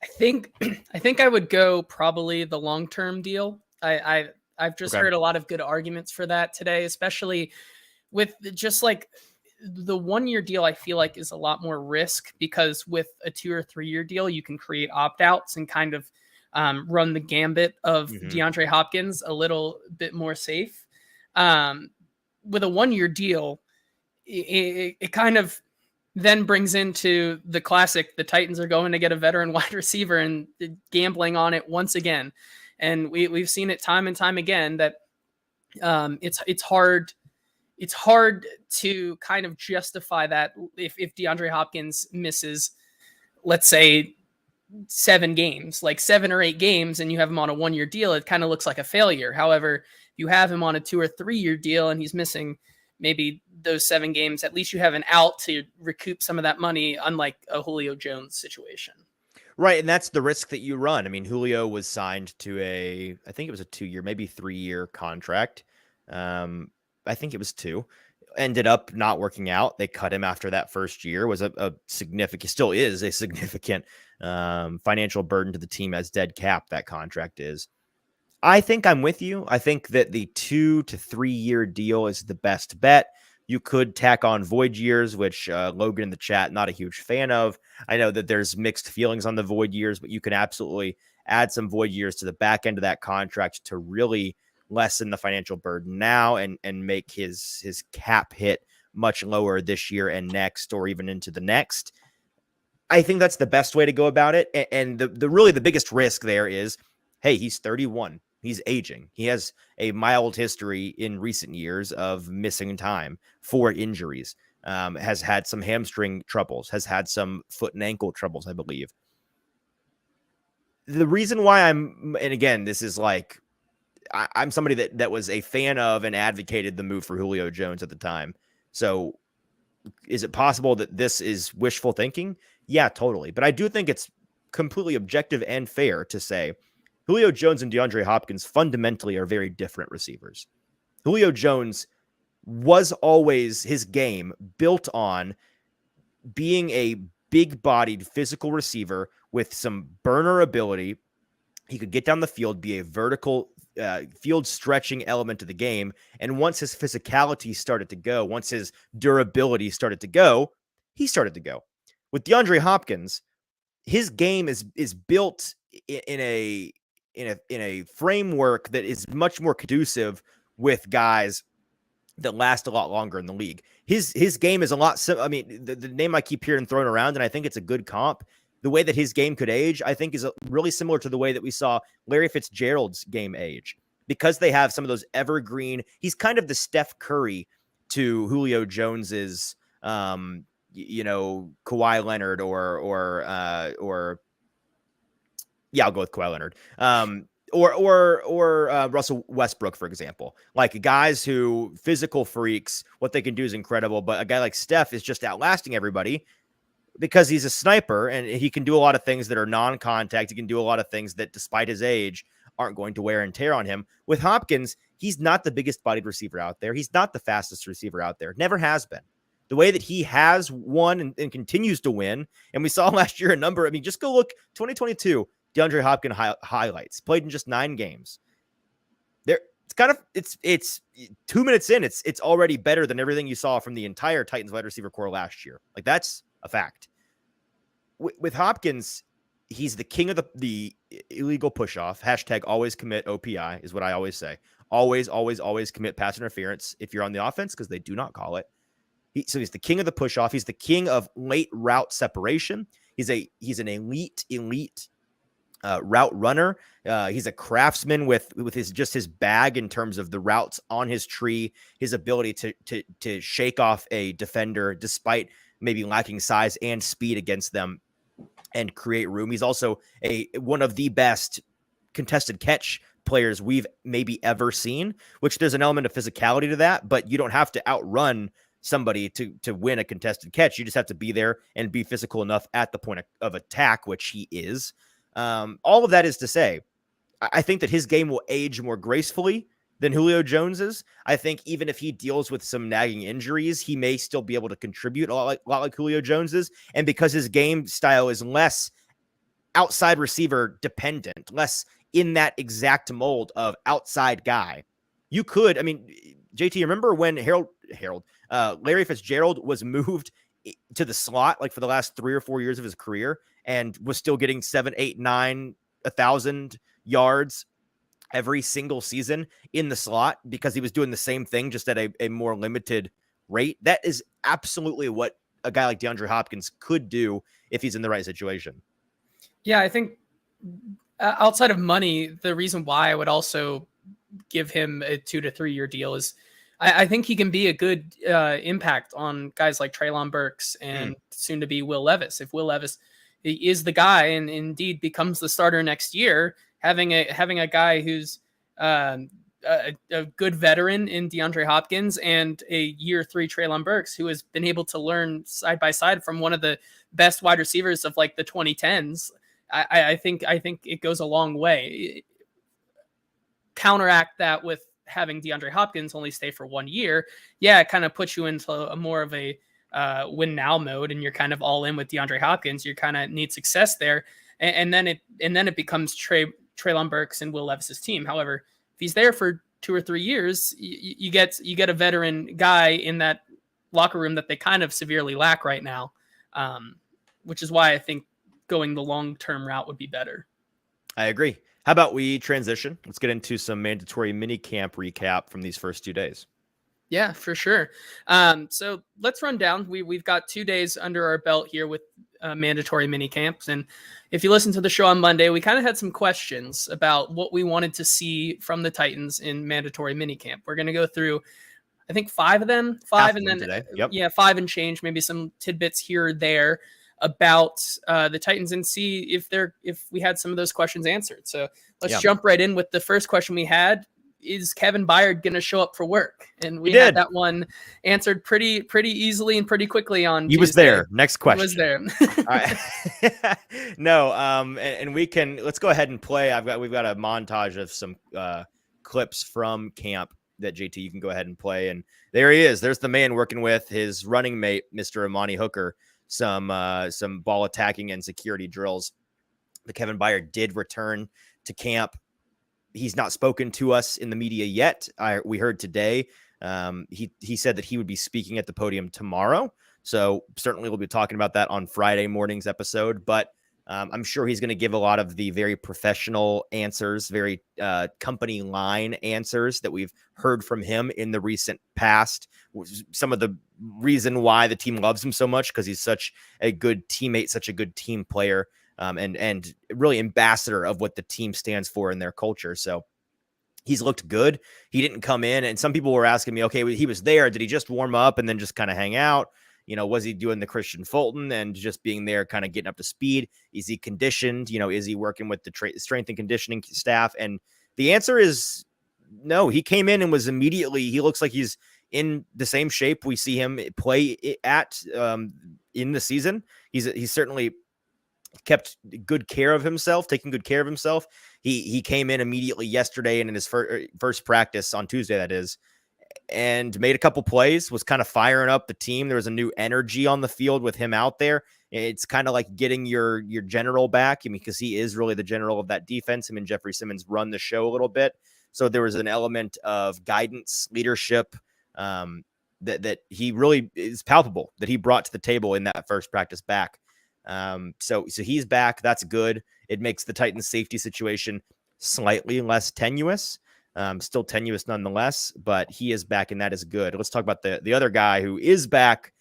I think I would go probably the long-term deal. I've just heard a lot of good arguments for that today, especially with just like the 1-year deal. I feel like is a lot more risk, because with a 2 or 3 year deal, you can create opt-outs and kind of run the gambit of DeAndre Hopkins a little bit more safe. With a 1-year deal, it kind of then brings into the classic, the Titans are going to get a veteran wide receiver and gambling on it once again. And we've seen it time and time again that it's hard to kind of justify that if DeAndre Hopkins misses, let's say, 7 games, like 7 or 8 games, and you have him on a 1-year deal, it kind of looks like a failure. However, if you have him on a 2 or 3 year deal and he's missing maybe those 7 games, at least you have an out to recoup some of that money, unlike a Julio Jones situation. Right, and that's the risk that you run. I mean, Julio was signed to I think it was a 2-year, maybe 3-year contract. I think it was 2. Ended up not working out. They cut him after that first year. Was a significant, still is a significant financial burden to the team as dead cap. That contract is. I think I'm with you. I think that the 2 to 3 year deal is the best bet. You could tack on void years, which Logan in the chat, not a huge fan of. I know that there's mixed feelings on the void years, but you can absolutely add some void years to the back end of that contract to really lessen the financial burden now and make his cap hit much lower this year and next, or even into the next. I think that's the best way to go about it. And the really the biggest risk there is, hey, he's 31. He's aging. He has a mild history in recent years of missing time for injuries, has had some hamstring troubles, has had some foot and ankle troubles, I believe. The reason why and again, this is like, I'm somebody that was a fan of and advocated the move for Julio Jones at the time. So is it possible that this is wishful thinking? Yeah, totally. But I do think it's completely objective and fair to say Julio Jones and DeAndre Hopkins fundamentally are very different receivers. Julio Jones was always, his game built on being a big-bodied physical receiver with some burner ability. He could get down the field, be a vertical field stretching element to the game. And once his physicality started to go, once his durability started to go, he started to go. With DeAndre Hopkins, his game is built in a framework that is much more conducive with guys that last a lot longer in the league. His game is a lot. I mean, the name I keep hearing thrown around, and I think it's a good comp. The way that his game could age, I think, is really similar to the way that we saw Larry Fitzgerald's game age, because they have some of those evergreen. He's kind of the Steph Curry to Julio Jones's, Kawhi Leonard or yeah, I'll go with Kawhi Leonard. Or Russell Westbrook, for example. Like guys who physical freaks, what they can do is incredible. But a guy like Steph is just outlasting everybody because he's a sniper and he can do a lot of things that are non-contact. He can do a lot of things that, despite his age, aren't going to wear and tear on him. With Hopkins, he's not the biggest bodied receiver out there. He's not the fastest receiver out there. Never has been. the way that he has won and continues to win. And we saw last year a number. I mean, just go look 2022 DeAndre Hopkins highlights, played in just 9 games. There, it's 2 minutes in. It's already better than everything you saw from the entire Titans wide receiver core last year. Like, that's a fact. With Hopkins, he's the king of the illegal push-off. Hashtag always commit OPI is what I always say. Always, always, always commit pass interference if you're on the offense, because they do not call it. So he's the king of the push-off. He's the king of late route separation. He's an elite route runner. He's a craftsman with his bag in terms of the routes on his tree, his ability to shake off a defender despite maybe lacking size and speed against them and create room. He's also one of the best contested catch players we've maybe ever seen, which there's an element of physicality to that, but you don't have to outrun somebody to win a contested catch. You just have to be there and be physical enough at the point of attack, which he is. All of that is to say, I think that his game will age more gracefully than Julio Jones's. I think even if he deals with some nagging injuries, he may still be able to contribute a lot like Julio Jones's. And because his game style is less outside receiver dependent, less in that exact mold of outside guy, you could, I mean, JT, remember when Larry Fitzgerald was moved to the slot, like for the last 3 or 4 years of his career, and was still getting 7, 8, 9, 1,000 yards every single season in the slot because he was doing the same thing just at a more limited rate? That is absolutely what a guy like DeAndre Hopkins could do if he's in the right situation. Yeah, I think outside of money, the reason why I would also give him a 2 to 3 year deal is I think he can be a good impact on guys like Treylon Burks and soon to be Will Levis. If Will Levis is the guy and indeed becomes the starter next year, having a guy who's a good veteran in DeAndre Hopkins and a year 3 Treylon Burks, who has been able to learn side by side from one of the best wide receivers of like the 2010s, I think it goes a long way. Counteract that with having DeAndre Hopkins only stay for 1 year. Yeah, it kind of puts you into a more of a win now mode, and you're kind of all in with DeAndre Hopkins. You kind of need success there, and then it becomes Treylon Burks and Will Levis's team. However, if he's there for 2 or 3 years, you get a veteran guy in that locker room that they kind of severely lack right now, which is why I think going the long-term route would be better. I agree. How about we transition? Let's get into some mandatory minicamp recap from these first 2 days. Yeah, for sure. So let's run down. We've got 2 days under our belt here with mandatory mini camps. And if you listen to the show on Monday, we kind of had some questions about what we wanted to see from the Titans in mandatory mini camp. We're going to go through, I think, 5 of them, and then today. Yep. Yeah, 5 and change, maybe some tidbits here or there about the Titans and see if we had some of those questions answered. So let's jump right in with the first question we had. Is Kevin Byard going to show up for work? And we had that one answered pretty easily and pretty quickly on He Tuesday. Was there. Next question. He was there. All right. No, and we can, let's go ahead and play. We've got a montage of some clips from camp that JT, you can go ahead and play. And there he is. There's the man working with his running mate, Mr. Amani Hooker, some ball attacking and security drills. But Kevin Byard did return to camp. He's not spoken to us in the media yet. We heard today. He said that he would be speaking at the podium tomorrow. So certainly we'll be talking about that on Friday morning's episode. But I'm sure he's going to give a lot of the very professional answers, very company line answers that we've heard from him in the recent past. Some of the reason why the team loves him so much, because he's such a good teammate, such a good team player. And really ambassador of what the team stands for in their culture. So he's looked good. He didn't come in, and some people were asking me, okay, he was there. Did he just warm up and then just kind of hang out? You know, was he doing the Christian Fulton and just being there, kind of getting up to speed? Is he conditioned? You know, is he working with the strength and conditioning staff? And the answer is no. He came in and was immediately, he looks like he's in the same shape we see him play at in the season. He's certainly kept good care of himself, taking good care of himself. He came in immediately yesterday and in his first practice on Tuesday, that is, and made a couple plays, was kind of firing up the team. There was a new energy on the field with him out there. It's kind of like getting your general back. I mean, because he is really the general of that defense. I mean, Jeffrey Simmons run the show a little bit. So there was an element of guidance, leadership, that he really is palpable, that he brought to the table in that first practice back. So he's back. That's good. It makes the Titans safety situation slightly less tenuous. Still tenuous nonetheless, but he is back, and that is good. Let's talk about the other guy who is back,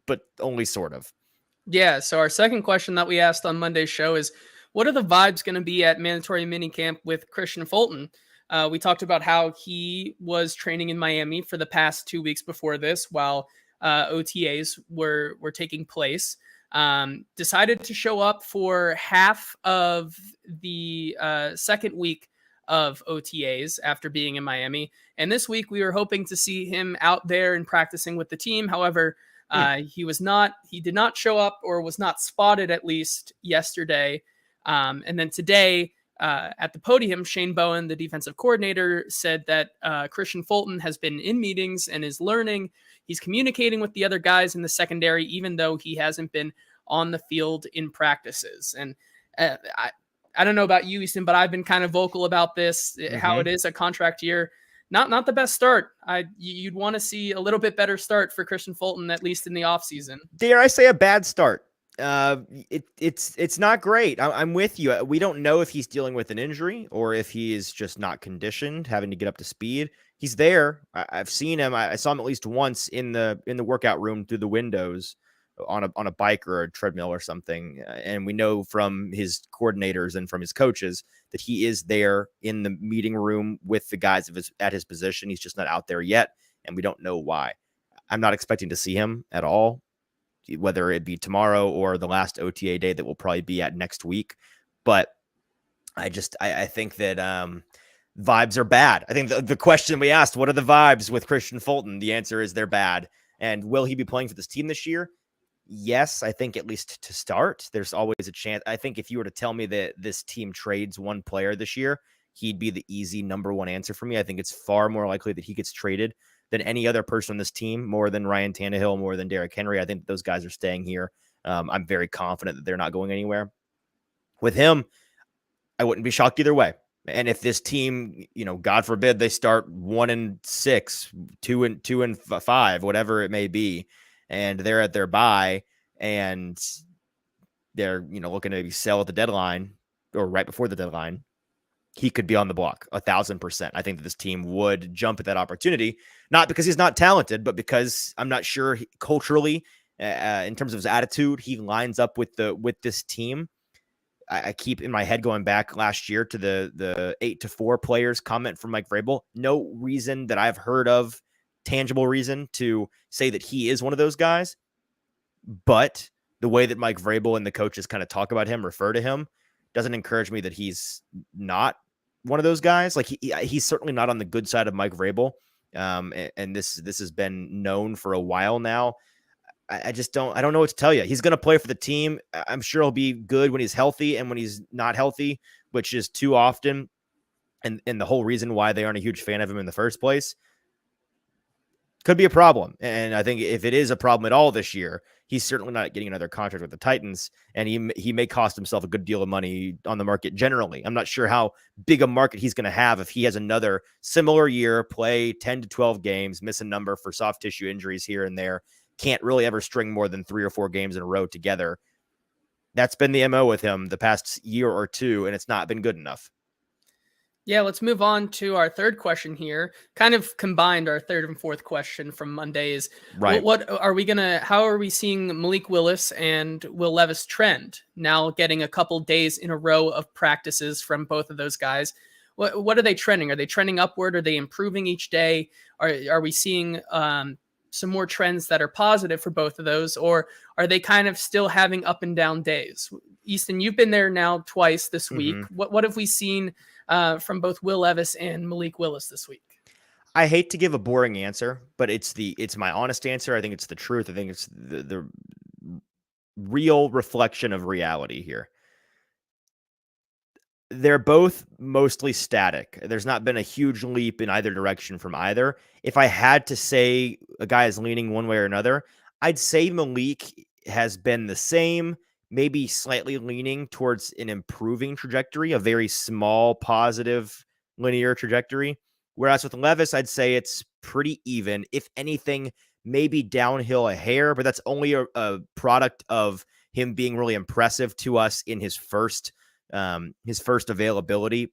but only sort of. Yeah. So our second question that we asked on Monday's show is, what are the vibes going to be at mandatory minicamp with Christian Fulton? We talked about how he was training in Miami for the past 2 weeks before this, while OTAs were taking place. Decided to show up for half of the second week of OTAs after being in Miami. And this week we were hoping to see him out there and practicing with the team. However, he did not show up, or was not spotted, at least yesterday. And then today at the podium, Shane Bowen, the defensive coordinator, said that Christian Fulton has been in meetings and is learning. He's communicating with the other guys in the secondary, even though he hasn't been on the field in practices. And I don't know about you, Easton, but I've been kind of vocal about this, how it is a contract year. Not the best start. You'd want to see a little bit better start for Christian Fulton, at least in the offseason. Dare I say a bad start? It's not great. I'm with you. We don't know if he's dealing with an injury or if he is just not conditioned, having to get up to speed. He's there. I've seen him. I saw him at least once in the workout room through the windows on a bike or a treadmill or something. And we know from his coordinators and from his coaches that he is there in the meeting room with the guys at his position. He's just not out there yet, and we don't know why. I'm not expecting to see him at all, whether it be tomorrow or the last OTA day that will probably be at next week. But I think that vibes are bad. I think the question we asked, what are the vibes with Christian Fulton? The answer is they're bad. And will he be playing for this team this year? Yes, I think at least to start. There's always a chance. I think if you were to tell me that this team trades one player this year, he'd be the easy number one answer for me. I think it's far more likely that he gets traded than any other person on this team, more than Ryan Tannehill, more than Derrick Henry. I think those guys are staying here. I'm very confident that they're not going anywhere. With him, I wouldn't be shocked either way. And if this team, God forbid, they start 1-6, 2-5, whatever it may be, and they're at their bye and they're, looking to sell at the deadline or right before the deadline, he could be on the block 1,000%. I think that this team would jump at that opportunity, not because he's not talented, but because I'm not sure culturally, in terms of his attitude, he lines up with this team. I keep in my head going back last year to the 8-4 players comment from Mike Vrabel. No reason that I've heard of, tangible reason to say that he is one of those guys, but the way that Mike Vrabel and the coaches kind of talk about him, refer to him, doesn't encourage me that he's not one of those guys. Like he's certainly not on the good side of Mike Vrabel. And this has been known for a while now. I don't know what to tell you. He's going to play for the team. I'm sure he'll be good when he's healthy and when he's not healthy, which is too often. And the whole reason why they aren't a huge fan of him in the first place could be a problem. And I think if it is a problem at all this year, he's certainly not getting another contract with the Titans, and he may cost himself a good deal of money on the market generally. I'm not sure how big a market he's going to have if he has another similar year, play 10 to 12 games, miss a number for soft tissue injuries here and there, can't really ever string more than 3 or 4 games in a row together. That's been the MO with him the past year or two, and it's not been good enough. Yeah, let's move on to our third question here. Kind of combined our third and fourth question from Monday is, right. How are we seeing Malik Willis and Will Levis trend? Now getting a couple days in a row of practices from both of those guys. What are they trending? Are they trending upward? Are they improving each day? Are we seeing some more trends that are positive for both of those? Or are they kind of still having up and down days? Easton, you've been there now twice this week. What have we seen from both Will Levis and Malik Willis this week? I hate to give a boring answer, but it's my honest answer. I think it's the truth. I think it's the real reflection of reality here. they're both mostly static. There's not been a huge leap in either direction from either. If I had to say a guy is leaning one way or another, I'd say Malik has been the same, maybe slightly leaning towards an improving trajectory, a very small positive linear trajectory. Whereas with Levis, I'd say it's pretty even. If anything, maybe downhill a hair, but that's only a product of him being really impressive to us in his first availability.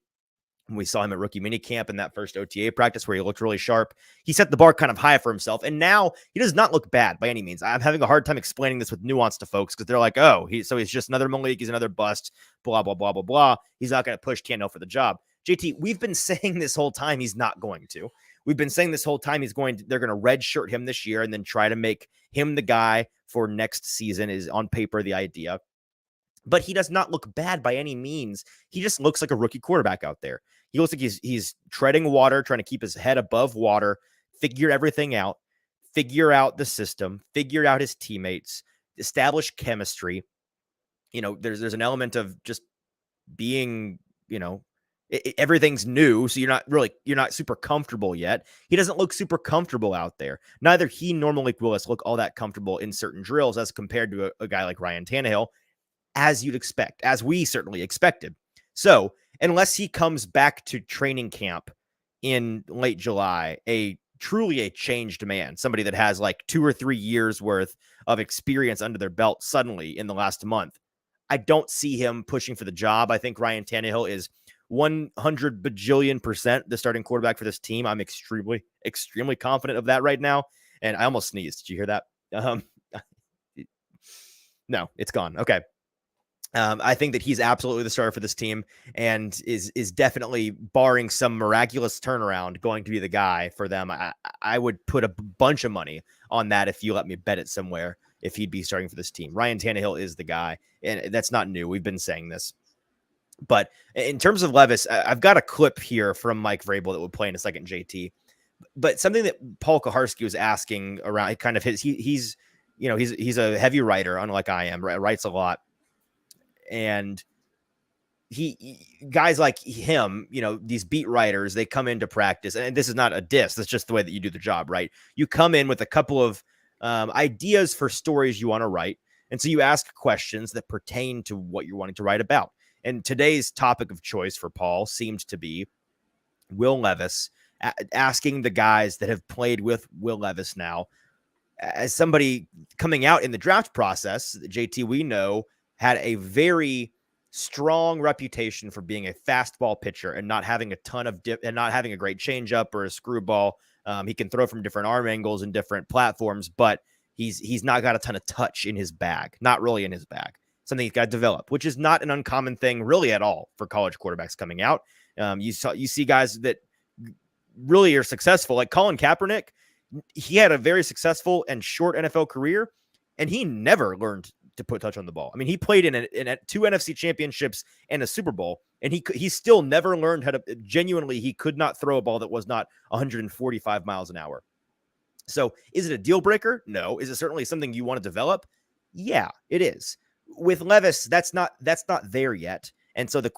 We saw him at rookie minicamp in that first OTA practice where he looked really sharp. He set the bar kind of high for himself, and now he does not look bad by any means. I'm having a hard time explaining this with nuance to folks because they're like, oh, he's just another Malik, he's another bust, blah, blah, blah, blah, blah. He's not going to push Tannehill for the job. JT, we've been saying this whole time he's not going to. We've been saying this whole time they're going to redshirt him this year and then try to make him the guy for next season is on paper the idea. But he does not look bad by any means. He just looks like a rookie quarterback out there. He looks like he's treading water, trying to keep his head above water, figure everything out, figure out the system, figure out his teammates, establish chemistry. There's an element of just being, everything's new. So you're not super comfortable yet. He doesn't look super comfortable out there. Neither he nor Malik Willis look all that comfortable in certain drills as compared to a guy like Ryan Tannehill, as you'd expect, as we certainly expected. So unless he comes back to training camp in late July, truly a changed man, somebody that has like 2 or 3 years worth of experience under their belt suddenly in the last month, I don't see him pushing for the job. I think Ryan Tannehill is 100 bajillion% the starting quarterback for this team. I'm extremely, extremely confident of that right now. And I almost sneezed. Did you hear that? No, it's gone. Okay. I think that he's absolutely the starter for this team and is definitely, barring some miraculous turnaround, going to be the guy for them. I would put a bunch of money on that if you let me bet it somewhere, if he'd be starting for this team. Ryan Tannehill is the guy, and that's not new. We've been saying this. But in terms of Levis, I've got a clip here from Mike Vrabel that would play in a second, JT. But something that Paul Kuharsky was asking around, kind of he's a heavy writer, unlike I am, writes a lot. And guys like him, these beat writers, they come into practice, and this is not a diss. That's just the way that you do the job, right? You come in with a couple of ideas for stories you want to write. And so you ask questions that pertain to what you're wanting to write about. And today's topic of choice for Paul seemed to be Will Levis, asking the guys that have played with Will Levis now, as somebody coming out in the draft process, JT, we know, had a very strong reputation for being a fastball pitcher and not having a ton of and not having a great changeup or a screwball. He can throw from different arm angles and different platforms, but he's not got a ton of touch in his bag, not really in his bag. Something he's got to develop, which is not an uncommon thing really at all for college quarterbacks coming out. You see guys that really are successful, like Colin Kaepernick. He had a very successful and short NFL career, and he never learned to put touch on the ball. I mean, he played in 2 NFC championships and a Super Bowl, and he still never learned how to genuinely, he could not throw a ball that was not 145 miles an hour. So is it a deal breaker? No. Is it certainly something you want to develop? Yeah, it is. With Levis, that's not there yet. And so the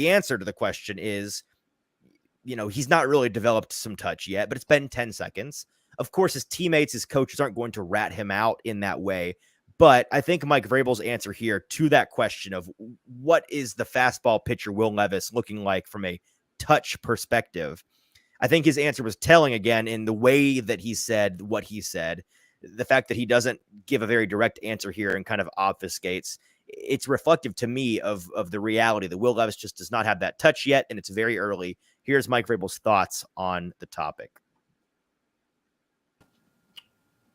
answer to the question is, he's not really developed some touch yet, but it's been 10 seconds. Of course, his teammates, his coaches aren't going to rat him out in that way. But I think Mike Vrabel's answer here to that question of what is the fastball pitcher Will Levis looking like from a touch perspective, I think his answer was telling again in the way that he said what he said. The fact that he doesn't give a very direct answer here and kind of obfuscates, it's reflective to me of the reality that Will Levis just does not have that touch yet, and it's very early. Here's Mike Vrabel's thoughts on the topic.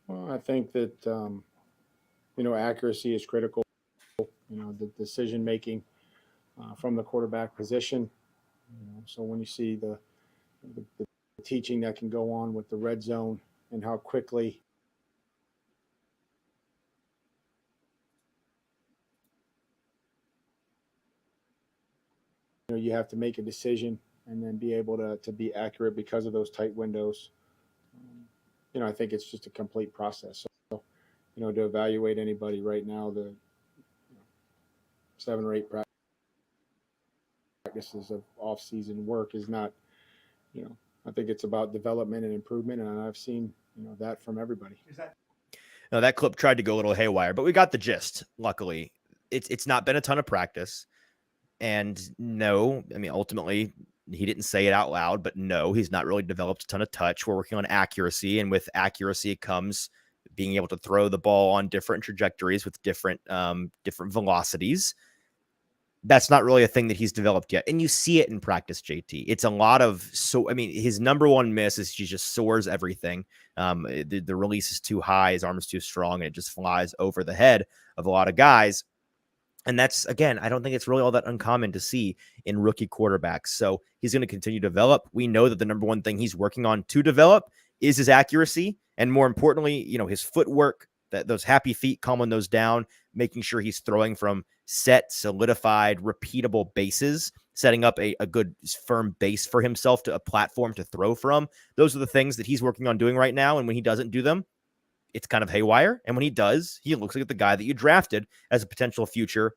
Well, I think that accuracy is critical. The decision making from the quarterback position. So when you see the teaching that can go on with the red zone and how quickly you have to make a decision and then be able to be accurate because of those tight windows. I think it's just a complete process. So, to evaluate anybody right now, the 7 or 8 practice practices of off-season work is not, I think it's about development and improvement, and I've seen, that from everybody. No, that clip tried to go a little haywire, but we got the gist. Luckily, it's not been a ton of practice, and no, I mean, ultimately, he didn't say it out loud, but no, he's not really developed a ton of touch. We're working on accuracy, and with accuracy comes being able to throw the ball on different trajectories with different velocities. That's not really a thing that he's developed yet. And you see it in practice, JT. It's a lot of, his number one miss is he just soars everything. The release is too high, his arm is too strong, and it just flies over the head of a lot of guys. And that's, again, I don't think it's really all that uncommon to see in rookie quarterbacks. So he's going to continue to develop. We know that the number one thing he's working on to develop is his accuracy. And more importantly, his footwork, those happy feet, calming those down, making sure he's throwing from set, solidified, repeatable bases, setting up a good firm base for himself, to a platform to throw from. Those are the things that he's working on doing right now. And when he doesn't do them, it's kind of haywire. And when he does, he looks like the guy that you drafted as a potential future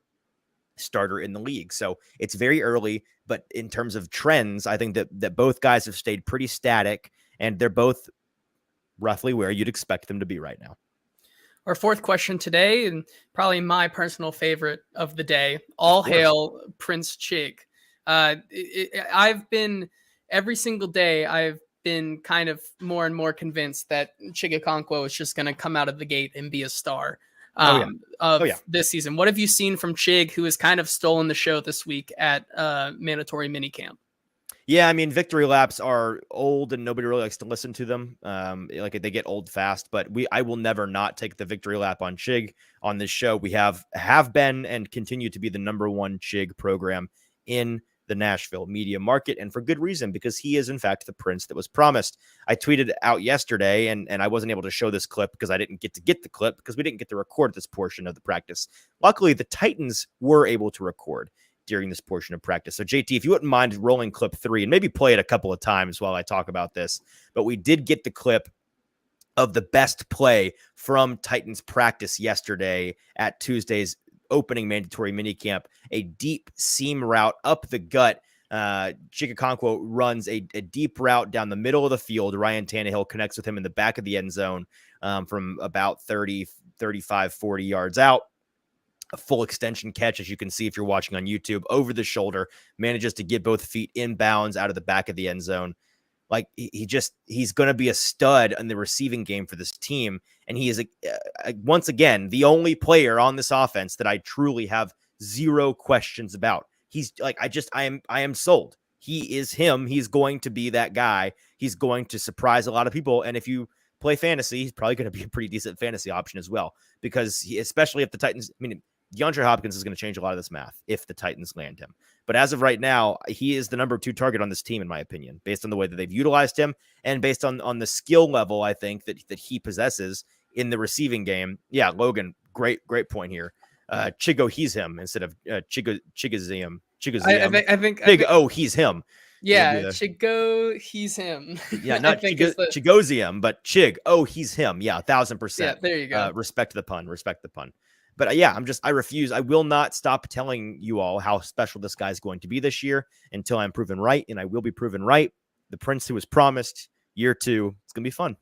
starter in the league. So it's very early, but in terms of trends, I think that both guys have stayed pretty static, and they're both roughly where you'd expect them to be right now. Our fourth question today, and probably my personal favorite of the day, all hail Prince Chig. Every single day, I've been kind of more and more convinced that Chig Okonkwo is just going to come out of the gate and be a star this season. What have you seen from Chig, who has kind of stolen the show this week at mandatory minicamp? Yeah, I mean, victory laps are old and nobody really likes to listen to them. Like they get old fast, but I will never not take the victory lap on Chig on this show. We have been and continue to be the number one Chig program in the Nashville media market, and for good reason, because he is, in fact, the prince that was promised. I tweeted out yesterday, and I wasn't able to show this clip because I didn't get the clip because we didn't get to record this portion of the practice. Luckily, the Titans were able to record during this portion of practice. So JT, if you wouldn't mind rolling clip 3 and maybe play it a couple of times while I talk about this, but we did get the clip of the best play from Titans practice yesterday at Tuesday's opening mandatory minicamp, a deep seam route up the gut. Chig Okonkwo runs a deep route down the middle of the field. Ryan Tannehill connects with him in the back of the end zone from about 30, 35, 40 yards out. A full extension catch, as you can see if you're watching on YouTube, over the shoulder, manages to get both feet inbounds out of the back of the end zone. Like he's going to be a stud in the receiving game for this team. And he is once again, the only player on this offense that I truly have zero questions about. He's like, I am sold. He is him. He's going to be that guy. He's going to surprise a lot of people. And if you play fantasy, he's probably going to be a pretty decent fantasy option as well, because especially if the Titans, DeAndre Hopkins is going to change a lot of this math if the Titans land him. But as of right now, he is the number 2 target on this team, in my opinion, based on the way that they've utilized him and based on the skill level, I think, that he possesses in the receiving game. Yeah, Logan, great point here. Chigo, he's him instead of Chigazium. I think he's him. Yeah, Chigo, he's him. Yeah, not Chigozium, but Chig. Oh, he's him. Yeah, 1,000%. Yeah, there you go. Respect the pun. But yeah, I refuse. I will not stop telling you all how special this guy is going to be this year until I'm proven right, and I will be proven right. The prince who was promised, year 2, it's going to be fun.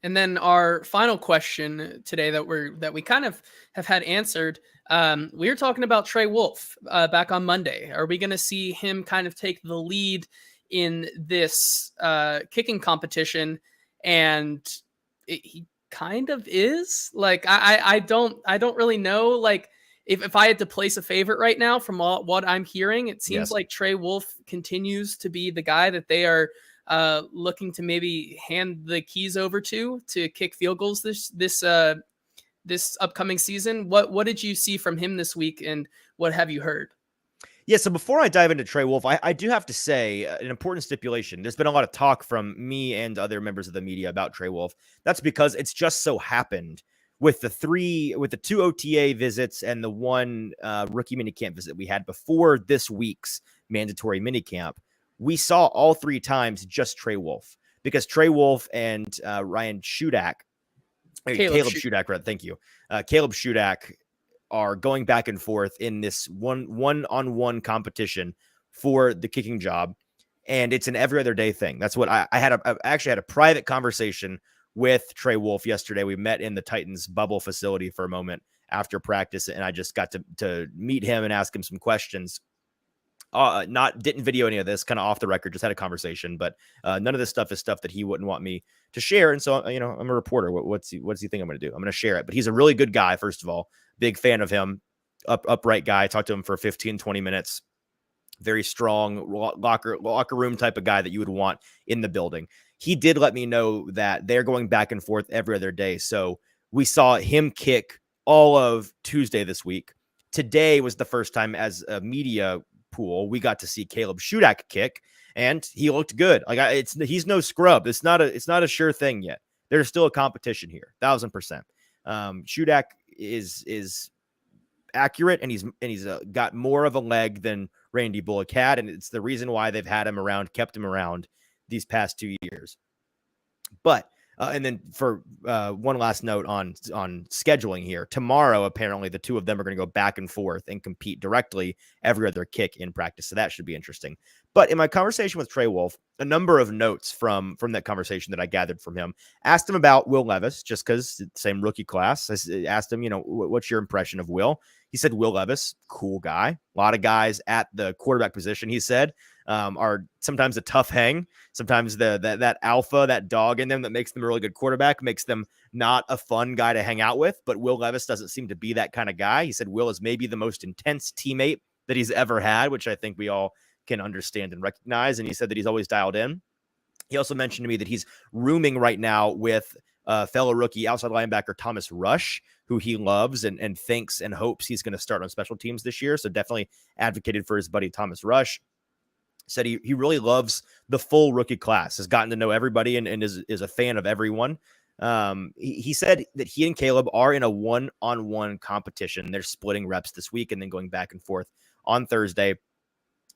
And then our final question today that we kind of have had answered, we were talking about Trey Wolff back on Monday. Are we going to see him kind of take the lead in this kicking competition? And he kind of is. Like I don't really know. Like if I had to place a favorite right now from what I'm hearing, it seems like Trey Wolff continues to be the guy that they are looking to maybe hand the keys over to kick field goals this upcoming season. What did you see from him this week, and what have you heard? Yeah, so before I dive into Trey Wolff, I do have to say an important stipulation. There's been a lot of talk from me and other members of the media about Trey Wolff. That's because it's just so happened with the 2 OTA visits and the 1 rookie minicamp visit we had before this week's mandatory minicamp, we saw all 3 times just Trey Wolff, because Trey Wolff and Caleb Shudak, thank you. Caleb Shudak are going back and forth in this one-on-one competition for the kicking job. And it's an every other day thing. That's what I actually had a private conversation with Trey Wolff yesterday. We met in the Titans bubble facility for a moment after practice, and I just got to meet him and ask him some questions. Didn't video any of this, kind of off the record, just had a conversation, but none of this stuff is stuff that he wouldn't want me to share. And so, I'm a reporter. What's he think I'm going to do? I'm going to share it, but he's a really good guy. First of all, big fan of him, upright guy. I talked to him for 15, 20 minutes. Very strong locker room type of guy that you would want in the building. He did let me know that they're going back and forth every other day. So we saw him kick all of Tuesday this week. Today was the first time as a media pool we got to see Caleb Shudak kick, and he looked good. He's no scrub. It's not a sure thing yet. There's still a competition here, 1,000%. Shudak is accurate, and he's got more of a leg than Randy Bullock had, and it's the reason why they've had him around, kept him around these past 2 years. But and then for one last note on scheduling here, tomorrow apparently the two of them are going to go back and forth and compete directly every other kick in practice, so that should be interesting. But in my conversation with Trey Wolff, a number of notes from that conversation that I gathered from him. Asked him about Will Levis, just because same rookie class. I asked him, what's your impression of Will? He said Will Levis, cool guy. A lot of guys at the quarterback position, he said, are sometimes a tough hang. Sometimes that alpha, that dog in them that makes them a really good quarterback, makes them not a fun guy to hang out with. But Will Levis doesn't seem to be that kind of guy. He said Will is maybe the most intense teammate that he's ever had, which I think we all can understand and recognize. And he said that he's always dialed in. He also mentioned to me that he's rooming right now with fellow rookie outside linebacker Thomas Rush, who he loves and thinks and hopes he's going to start on special teams this year. So definitely advocated for his buddy Thomas Rush. Said he really loves the full rookie class, has gotten to know everybody and is a fan of everyone. He said that he and Caleb are in a one-on-one competition. They're splitting reps this week and then going back and forth on Thursday.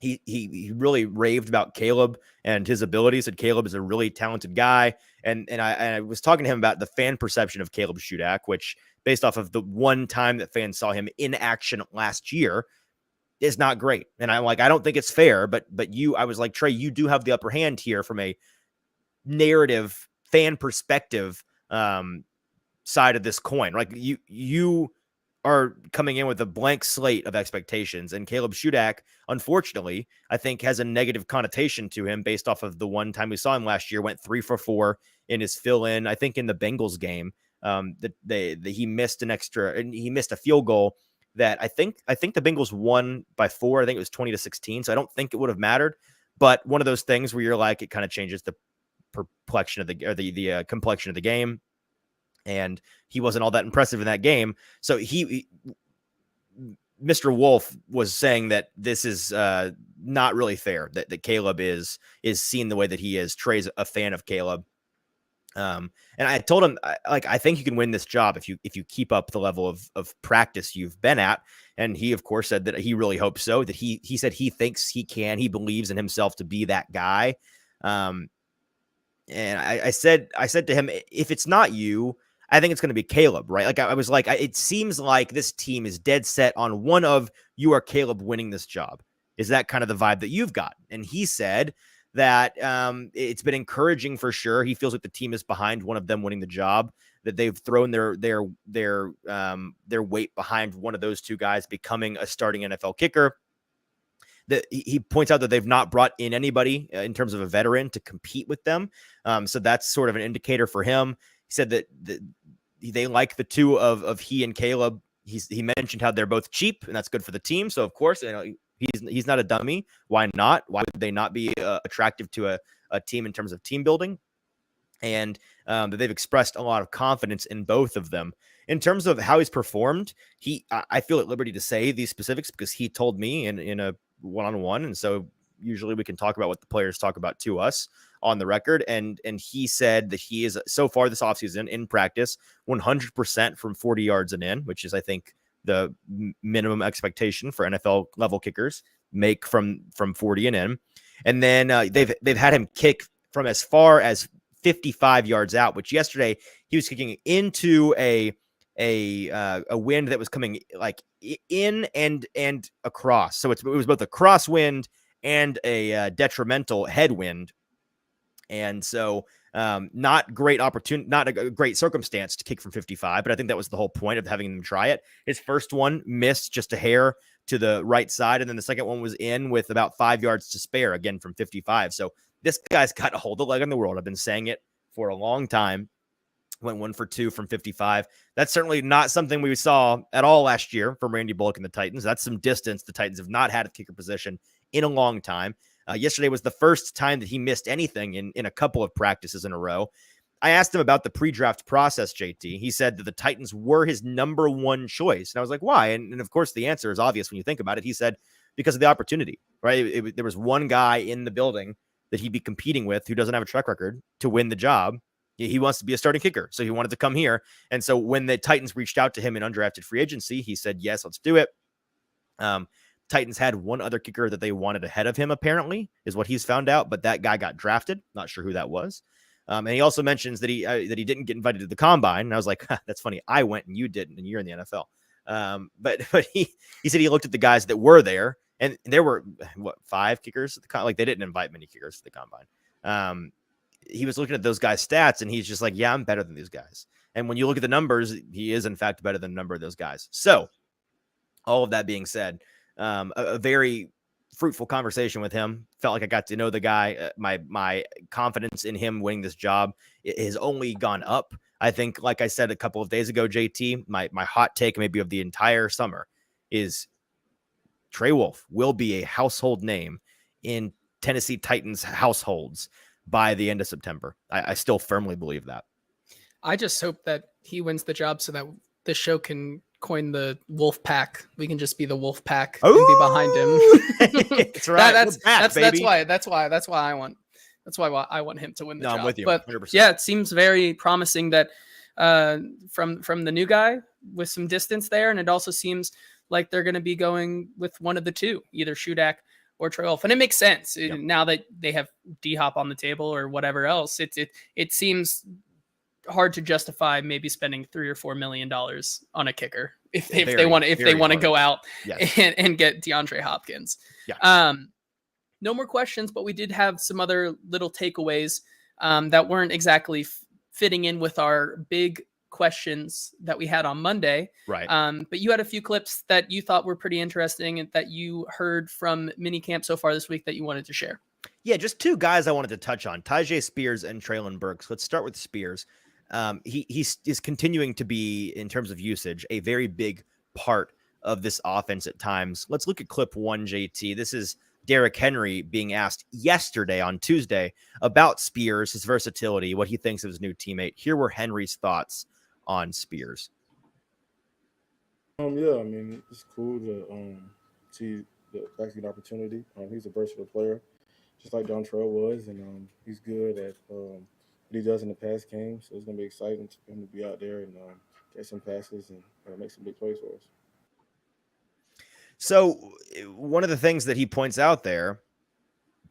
He really raved about Caleb and his abilities. Said Caleb is a really talented guy. And I was talking to him about the fan perception of Caleb Shudak, which based off of the one time that fans saw him in action last year is not great. And I'm like, I don't think it's fair, but I was like, Trey, you do have the upper hand here from a narrative fan perspective side of this coin. Like you are coming in with a blank slate of expectations, and Caleb Shudak, unfortunately, I think has a negative connotation to him based off of the one time we saw him last year, went 3 for 4 in his fill-in, I think in the Bengals game, that he missed he missed a field goal that I think the Bengals won by 4. I think it was 20-16. So I don't think it would have mattered, but one of those things where you're like, it kind of changes the complexion of the game. And he wasn't all that impressive in that game. So Mr. Wolff was saying that this is not really fair, that Caleb is seen the way that he is. Trey's a fan of Caleb. And I told him, I think you can win this job if you keep up the level of practice you've been at. And he, of course, said that he really hopes so, that he said he thinks he can, he believes in himself to be that guy. And I said to him, if it's not you, I think it's going to be Caleb, right? Like I was like, it seems like this team is dead set on one of you or Caleb winning this job. Is that kind of the vibe that you've got? And he said that it's been encouraging for sure. He feels like the team is behind one of them winning the job, that they've thrown their weight behind one of those two guys becoming a starting NFL kicker. That he points out that they've not brought in anybody in terms of a veteran to compete with them. So that's sort of an indicator for him. He said that they like the two of he and Caleb. He mentioned how they're both cheap, and that's good for the team. So of course, he's not a dummy. Why not? Why would they not be attractive to a team in terms of team building? And that they've expressed a lot of confidence in both of them. In terms of how he's performed, I feel at liberty to say these specifics because he told me in a one-on-one, and so usually we can talk about what the players talk about to us on the record. And he said that he is so far this offseason in practice 100% from 40 yards and in, which is, I think, the minimum expectation for NFL level kickers, make from 40 and in. And then they've had him kick from as far as 55 yards out, which yesterday he was kicking into a wind that was coming like in and across. So it was both a crosswind and a detrimental headwind. And so not great opportunity, not a great circumstance to kick from 55, but I think that was the whole point of having them try it. His first one missed just a hair to the right side, and then the second one was in with about 5 yards to spare, again from 55. So this guy's got all the leg in the world. I've been saying it for a long time. Went 1 for 2 from 55. That's certainly not something we saw at all last year from Randy Bullock and the Titans. That's some distance the Titans have not had at kicker position in a long time. Yesterday was the first time that he missed anything in a couple of practices in a row. I asked him about the pre-draft process, JT. He said that the Titans were his number one choice. And I was like, why? And of course, the answer is obvious when you think about it. He said, because of the opportunity, right? There was one guy in the building that he'd be competing with who doesn't have a track record to win the job. He wants to be a starting kicker, so he wanted to come here. And so when the Titans reached out to him in undrafted free agency, he said, yes, let's do it. Titans had one other kicker that they wanted ahead of him, apparently, is what he's found out. But that guy got drafted. Not sure who that was. And he also mentions that he didn't get invited to the combine. And I was like, that's funny. I went and you didn't, and you're in the NFL. But he said he looked at the guys that were there, and there were, 5 kickers at the combine? Like, they didn't invite many kickers to the combine. He was looking at those guys' stats, and he's just like, yeah, I'm better than these guys. And when you look at the numbers, he is, in fact, better than a number of those guys. So all of that being said, a very fruitful conversation with him. Felt like I got to know the guy. My confidence in him winning this job has only gone up. I think, like I said a couple of days ago, JT, my hot take maybe of the entire summer is Trey Wolff will be a household name in Tennessee Titans households by the end of September. I still firmly believe that. I just hope that he wins the job so that the show can coin the Wolf Pack. We can just be the Wolf Pack and be behind him. That's right. That's why I want him to win the job. I'm with you. But 100%. yeah, it seems very promising that from the new guy with some distance there, and it also seems like they're going to be going with one of the two, either Shudak or Trey Wolff. And it makes sense now that they have D-Hop on the table or whatever else. It seems hard to justify maybe spending $3 or $4 million on a kicker if they want to go out and get DeAndre Hopkins. Yeah. No more questions, but we did have some other little takeaways that weren't exactly fitting in with our big questions that we had on Monday. Right. But you had a few clips that you thought were pretty interesting and that you heard from Minicamp so far this week that you wanted to share. Yeah, just 2 guys I wanted to touch on, Tyjae Spears and Treylon Burks. Let's start with Spears. He is continuing to be, in terms of usage, a very big part of this offense at times. Let's look at clip 1, JT. This is Derrick Henry being asked yesterday on Tuesday about Spears, his versatility, what he thinks of his new teammate. Here were Henry's thoughts on Spears. Yeah, I mean, it's cool to see the vaccine opportunity. He's a versatile player, just like Dontrell was, and he's good at what he does in the pass game. So it's going to be exciting for him to be out there and get some passes and make some big plays for us. So one of the things that he points out there,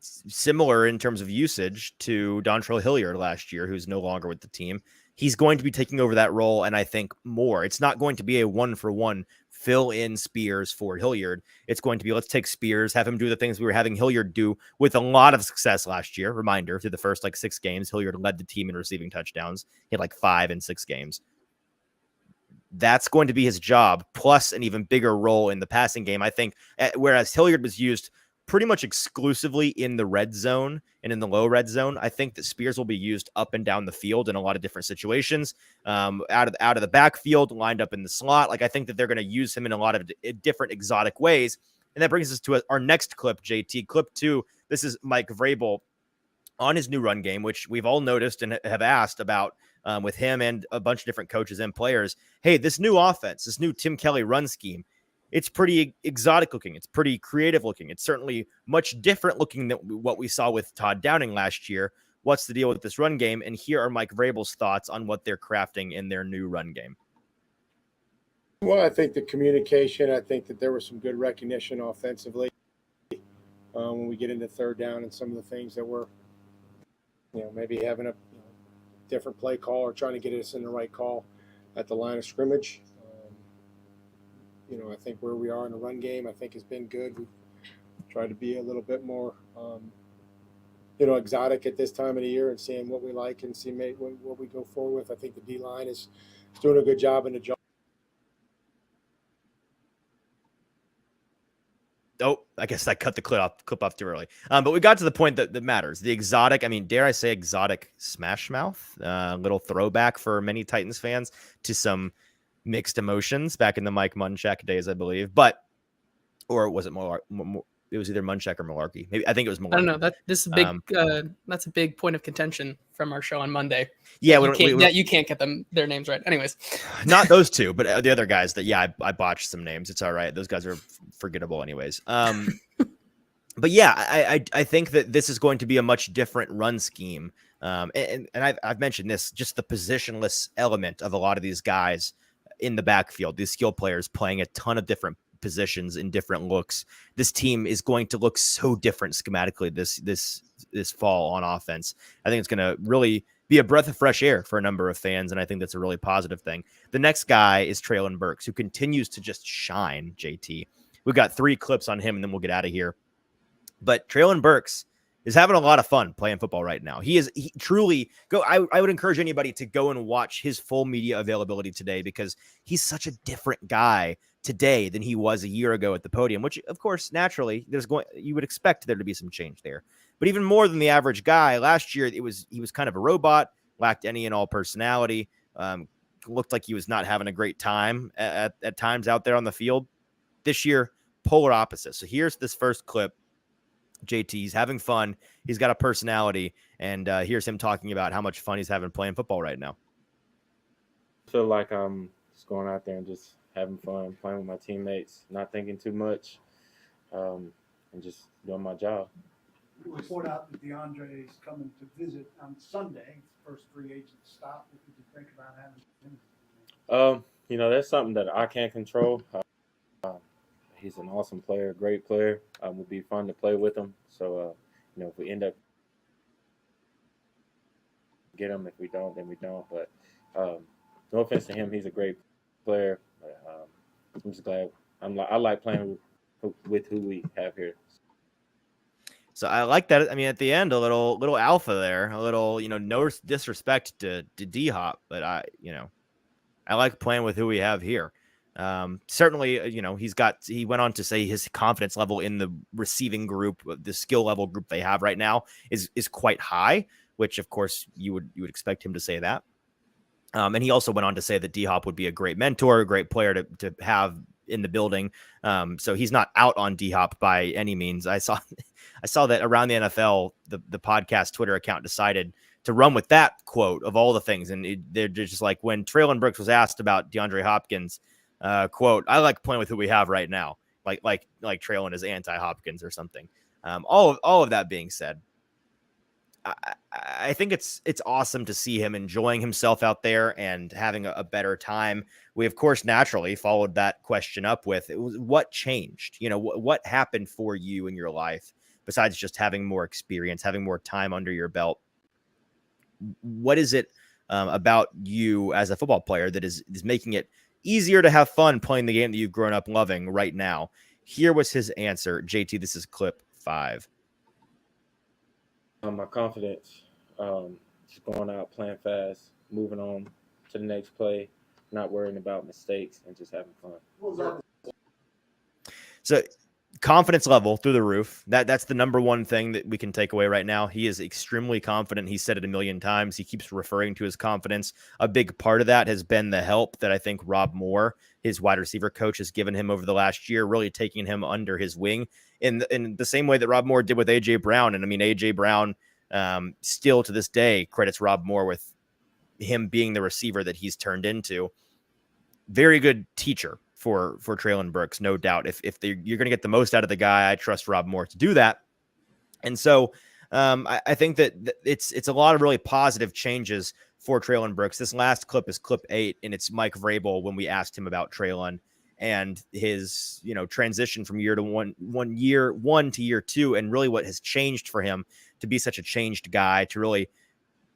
similar in terms of usage to Dontrell Hilliard last year, who's no longer with the team, he's going to be taking over that role, and I think more. It's not going to be a 1-for-1 fill-in Spears for Hilliard. It's going to be, let's take Spears, have him do the things we were having Hilliard do with a lot of success last year. Reminder, through the first 6 games, Hilliard led the team in receiving touchdowns. He had 5 in 6 games. That's going to be his job, plus an even bigger role in the passing game, I think, whereas Hilliard was used pretty much exclusively in the red zone and in the low red zone. I think that Spears will be used up and down the field in a lot of different situations, out of the backfield, lined up in the slot. I think that they're going to use him in a lot of different exotic ways. And that brings us to our next clip, JT. Clip 2, this is Mike Vrabel on his new run game, which we've all noticed and have asked about with him and a bunch of different coaches and players. Hey, this new offense, this new Tim Kelly run scheme, it's pretty exotic looking. It's pretty creative looking. It's certainly much different looking than what we saw with Todd Downing last year. What's the deal with this run game? And here are Mike Vrabel's thoughts on what they're crafting in their new run game. Well, I think the communication, I think that there was some good recognition offensively when we get into third down and some of the things that were, maybe having a different play call or trying to get us in the right call at the line of scrimmage. I think where we are in the run game, I think has been good. try to be a little bit more, exotic at this time of the year and seeing what we like and see what we go forward with. I think the D-line is doing a good job in the job. Oh, I guess I cut the clip off too early. But we got to the point that matters. The exotic, I mean, dare I say exotic Smash Mouth, little throwback for many Titans fans to some mixed emotions back in the Mike Munchak days, I believe. Or was it more? It was either Munchak or Malarkey. Maybe I think it was Malarkey. I don't know. This is a big. That's a big point of contention from our show on Monday. Yeah, you can't get their names right. Anyways, not those two, but the other guys that I botched some names. It's all right. Those guys are forgettable, anyways. But yeah, I think that this is going to be a much different run scheme. And I've mentioned this, just the positionless element of a lot of these guys in the backfield. These skill players playing a ton of different positions in different looks. This team is going to look so different schematically this fall on offense. I think it's going to really be a breath of fresh air for a number of fans, and I think that's a really positive thing. The next guy is Treylon Burks, who continues to just shine, JT. We've got 3 clips on him, and then we'll get out of here. But Treylon Burks is having a lot of fun playing football right now. He truly go. I would encourage anybody to go and watch his full media availability today, because he's such a different guy today than he was a year ago at the podium, which of course, naturally you would expect there to be some change there, but even more than the average guy. Last year, he was kind of a robot, lacked any and all personality, looked like he was not having a great time at times out there on the field. This year, polar opposite. So here's this first clip. JT, he's having fun. He's got a personality, and here's him talking about how much fun he's having playing football right now. I feel like I'm just going out there and just having fun, playing with my teammates, not thinking too much, and just doing my job. We report out that Deandre is coming to visit on Sunday, first free agent stop. What did you think about having him? That's something that I can't control. He's an awesome player, great player. It would be fun to play with him. So, if we end up get him, if we don't, then we don't. But no offense to him, he's a great player. But, I'm just glad. I like playing with who we have here. So I like that. I mean, at the end, a little alpha there, a little, no disrespect to D-Hop, but I like playing with who we have here. Certainly, he went on to say his confidence level in the receiving group, the skill level group they have right now is quite high, which of course you would expect him to say that. And he also went on to say that D-Hop would be a great mentor, a great player to have in the building. So he's not out on D-Hop by any means. I saw that around the NFL, the podcast Twitter account decided to run with that quote of all the things. And they're just like, when Treylon Burks was asked about DeAndre Hopkins, quote, I like playing with who we have right now. Like Treylon is anti-Hopkins or something. All of that being said, I think it's awesome to see him enjoying himself out there and having a better time. We, of course, naturally followed that question up with, what changed? What happened for you in your life besides just having more experience, having more time under your belt? What is it about you as a football player that is making it easier to have fun playing the game that you've grown up loving right now? Here was his answer. JT, this is clip 5. My confidence, just going out, playing fast, moving on to the next play, not worrying about mistakes, and just having fun. So confidence level through the roof. That's the number one thing that we can take away right now. He is extremely confident. He said it a million times. He keeps referring to his confidence. A big part of that has been the help that I think Rob Moore, his wide receiver coach, has given him over the last year, really taking him under his wing in the same way that Rob Moore did with AJ Brown. And I mean, AJ Brown still to this day credits Rob Moore with him being the receiver that he's turned into. Very good teacher for Treylon Burks, no doubt. If you're going to get the most out of the guy, I trust Rob Moore to do that. And so I think that it's a lot of really positive changes for Treylon Burks. This last clip is clip 8, and it's Mike Vrabel when we asked him about Treylon and his transition from year one to year 2, and really what has changed for him to be such a changed guy, to really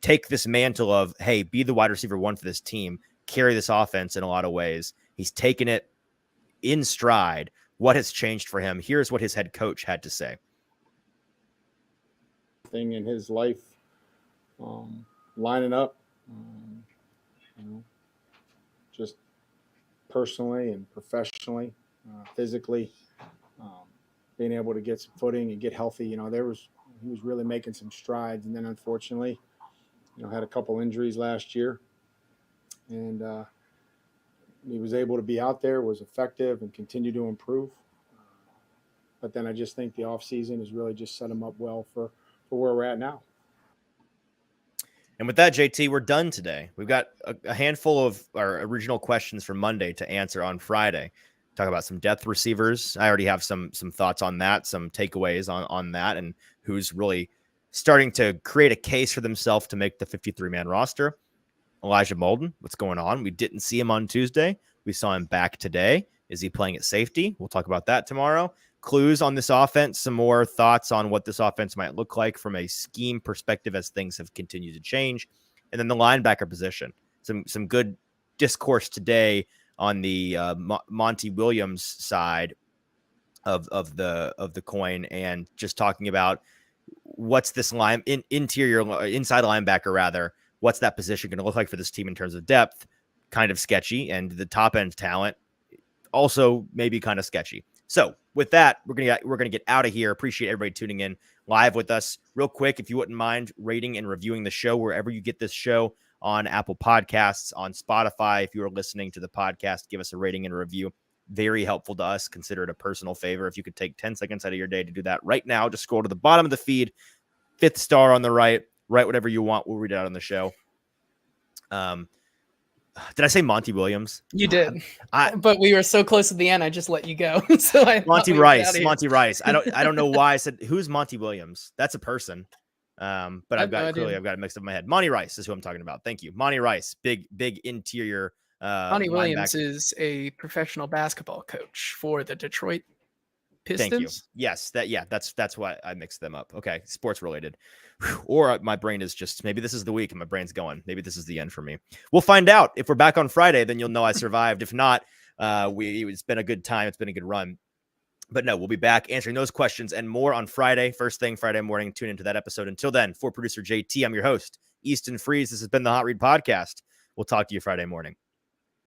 take this mantle of, hey, be the wide receiver 1 for this team, carry this offense in a lot of ways. He's taken it in stride, what has changed for him. Here's what his head coach had to say. Thing in his life, lining up, just personally and professionally, physically, being able to get some footing and get healthy. He was really making some strides, and then unfortunately, had a couple injuries last year, and he was able to be out there, was effective, and continue to improve. But then I just think the offseason has really just set him up well for where we're at now. And with that, JT, we're done today. We've got a handful of our original questions for Monday to answer on Friday. Talk about some depth receivers. I already have some thoughts on that, some takeaways on that, and who's really starting to create a case for themselves to make the 53-man roster. Elijah Molden, what's going on? We didn't see him on Tuesday. We saw him back today. Is he playing at safety? We'll talk about that tomorrow. Clues on this offense, some more thoughts on what this offense might look like from a scheme perspective as things have continued to change. And then the linebacker position. Some good discourse today on the Monty Williams side of the coin, and just talking about what's this inside linebacker rather. What's that position going to look like for this team in terms of depth? Kind of sketchy, and the top end talent also maybe kind of sketchy. So with that, we're gonna get out of here. Appreciate everybody tuning in live with us. Real quick, if you wouldn't mind rating and reviewing the show wherever you get this show, on Apple Podcasts, on Spotify. If you are listening to the podcast, give us a rating and a review. Very helpful to us. Consider it a personal favor. If you could take 10 seconds out of your day to do that right now, just scroll to the bottom of the feed, 5th star on the right, write whatever you want. We'll read it out on the show. Did I say Monty Williams? You did, but we were so close at the end. I just let you go. So Monty Rice. I don't know why I said who's Monty Williams. That's a person. But I've got it mixed up in my head. Monty Rice is who I'm talking about. Thank you, Monty Rice. Big interior. Monty Williams is a professional basketball coach for the Detroit Pistons. Thank you. Yes, that's why I mixed them up. Okay, sports related. Or my brain is just, maybe this is the week and my brain's going. Maybe this is the end for me. We'll find out. If we're back on Friday, then you'll know I survived. If not, it's been a good time. It's been a good run. But no, we'll be back answering those questions and more on Friday. First thing Friday morning. Tune into that episode. Until then, for producer JT, I'm your host, Easton Freeze. This has been the Hot Read Podcast. We'll talk to you Friday morning.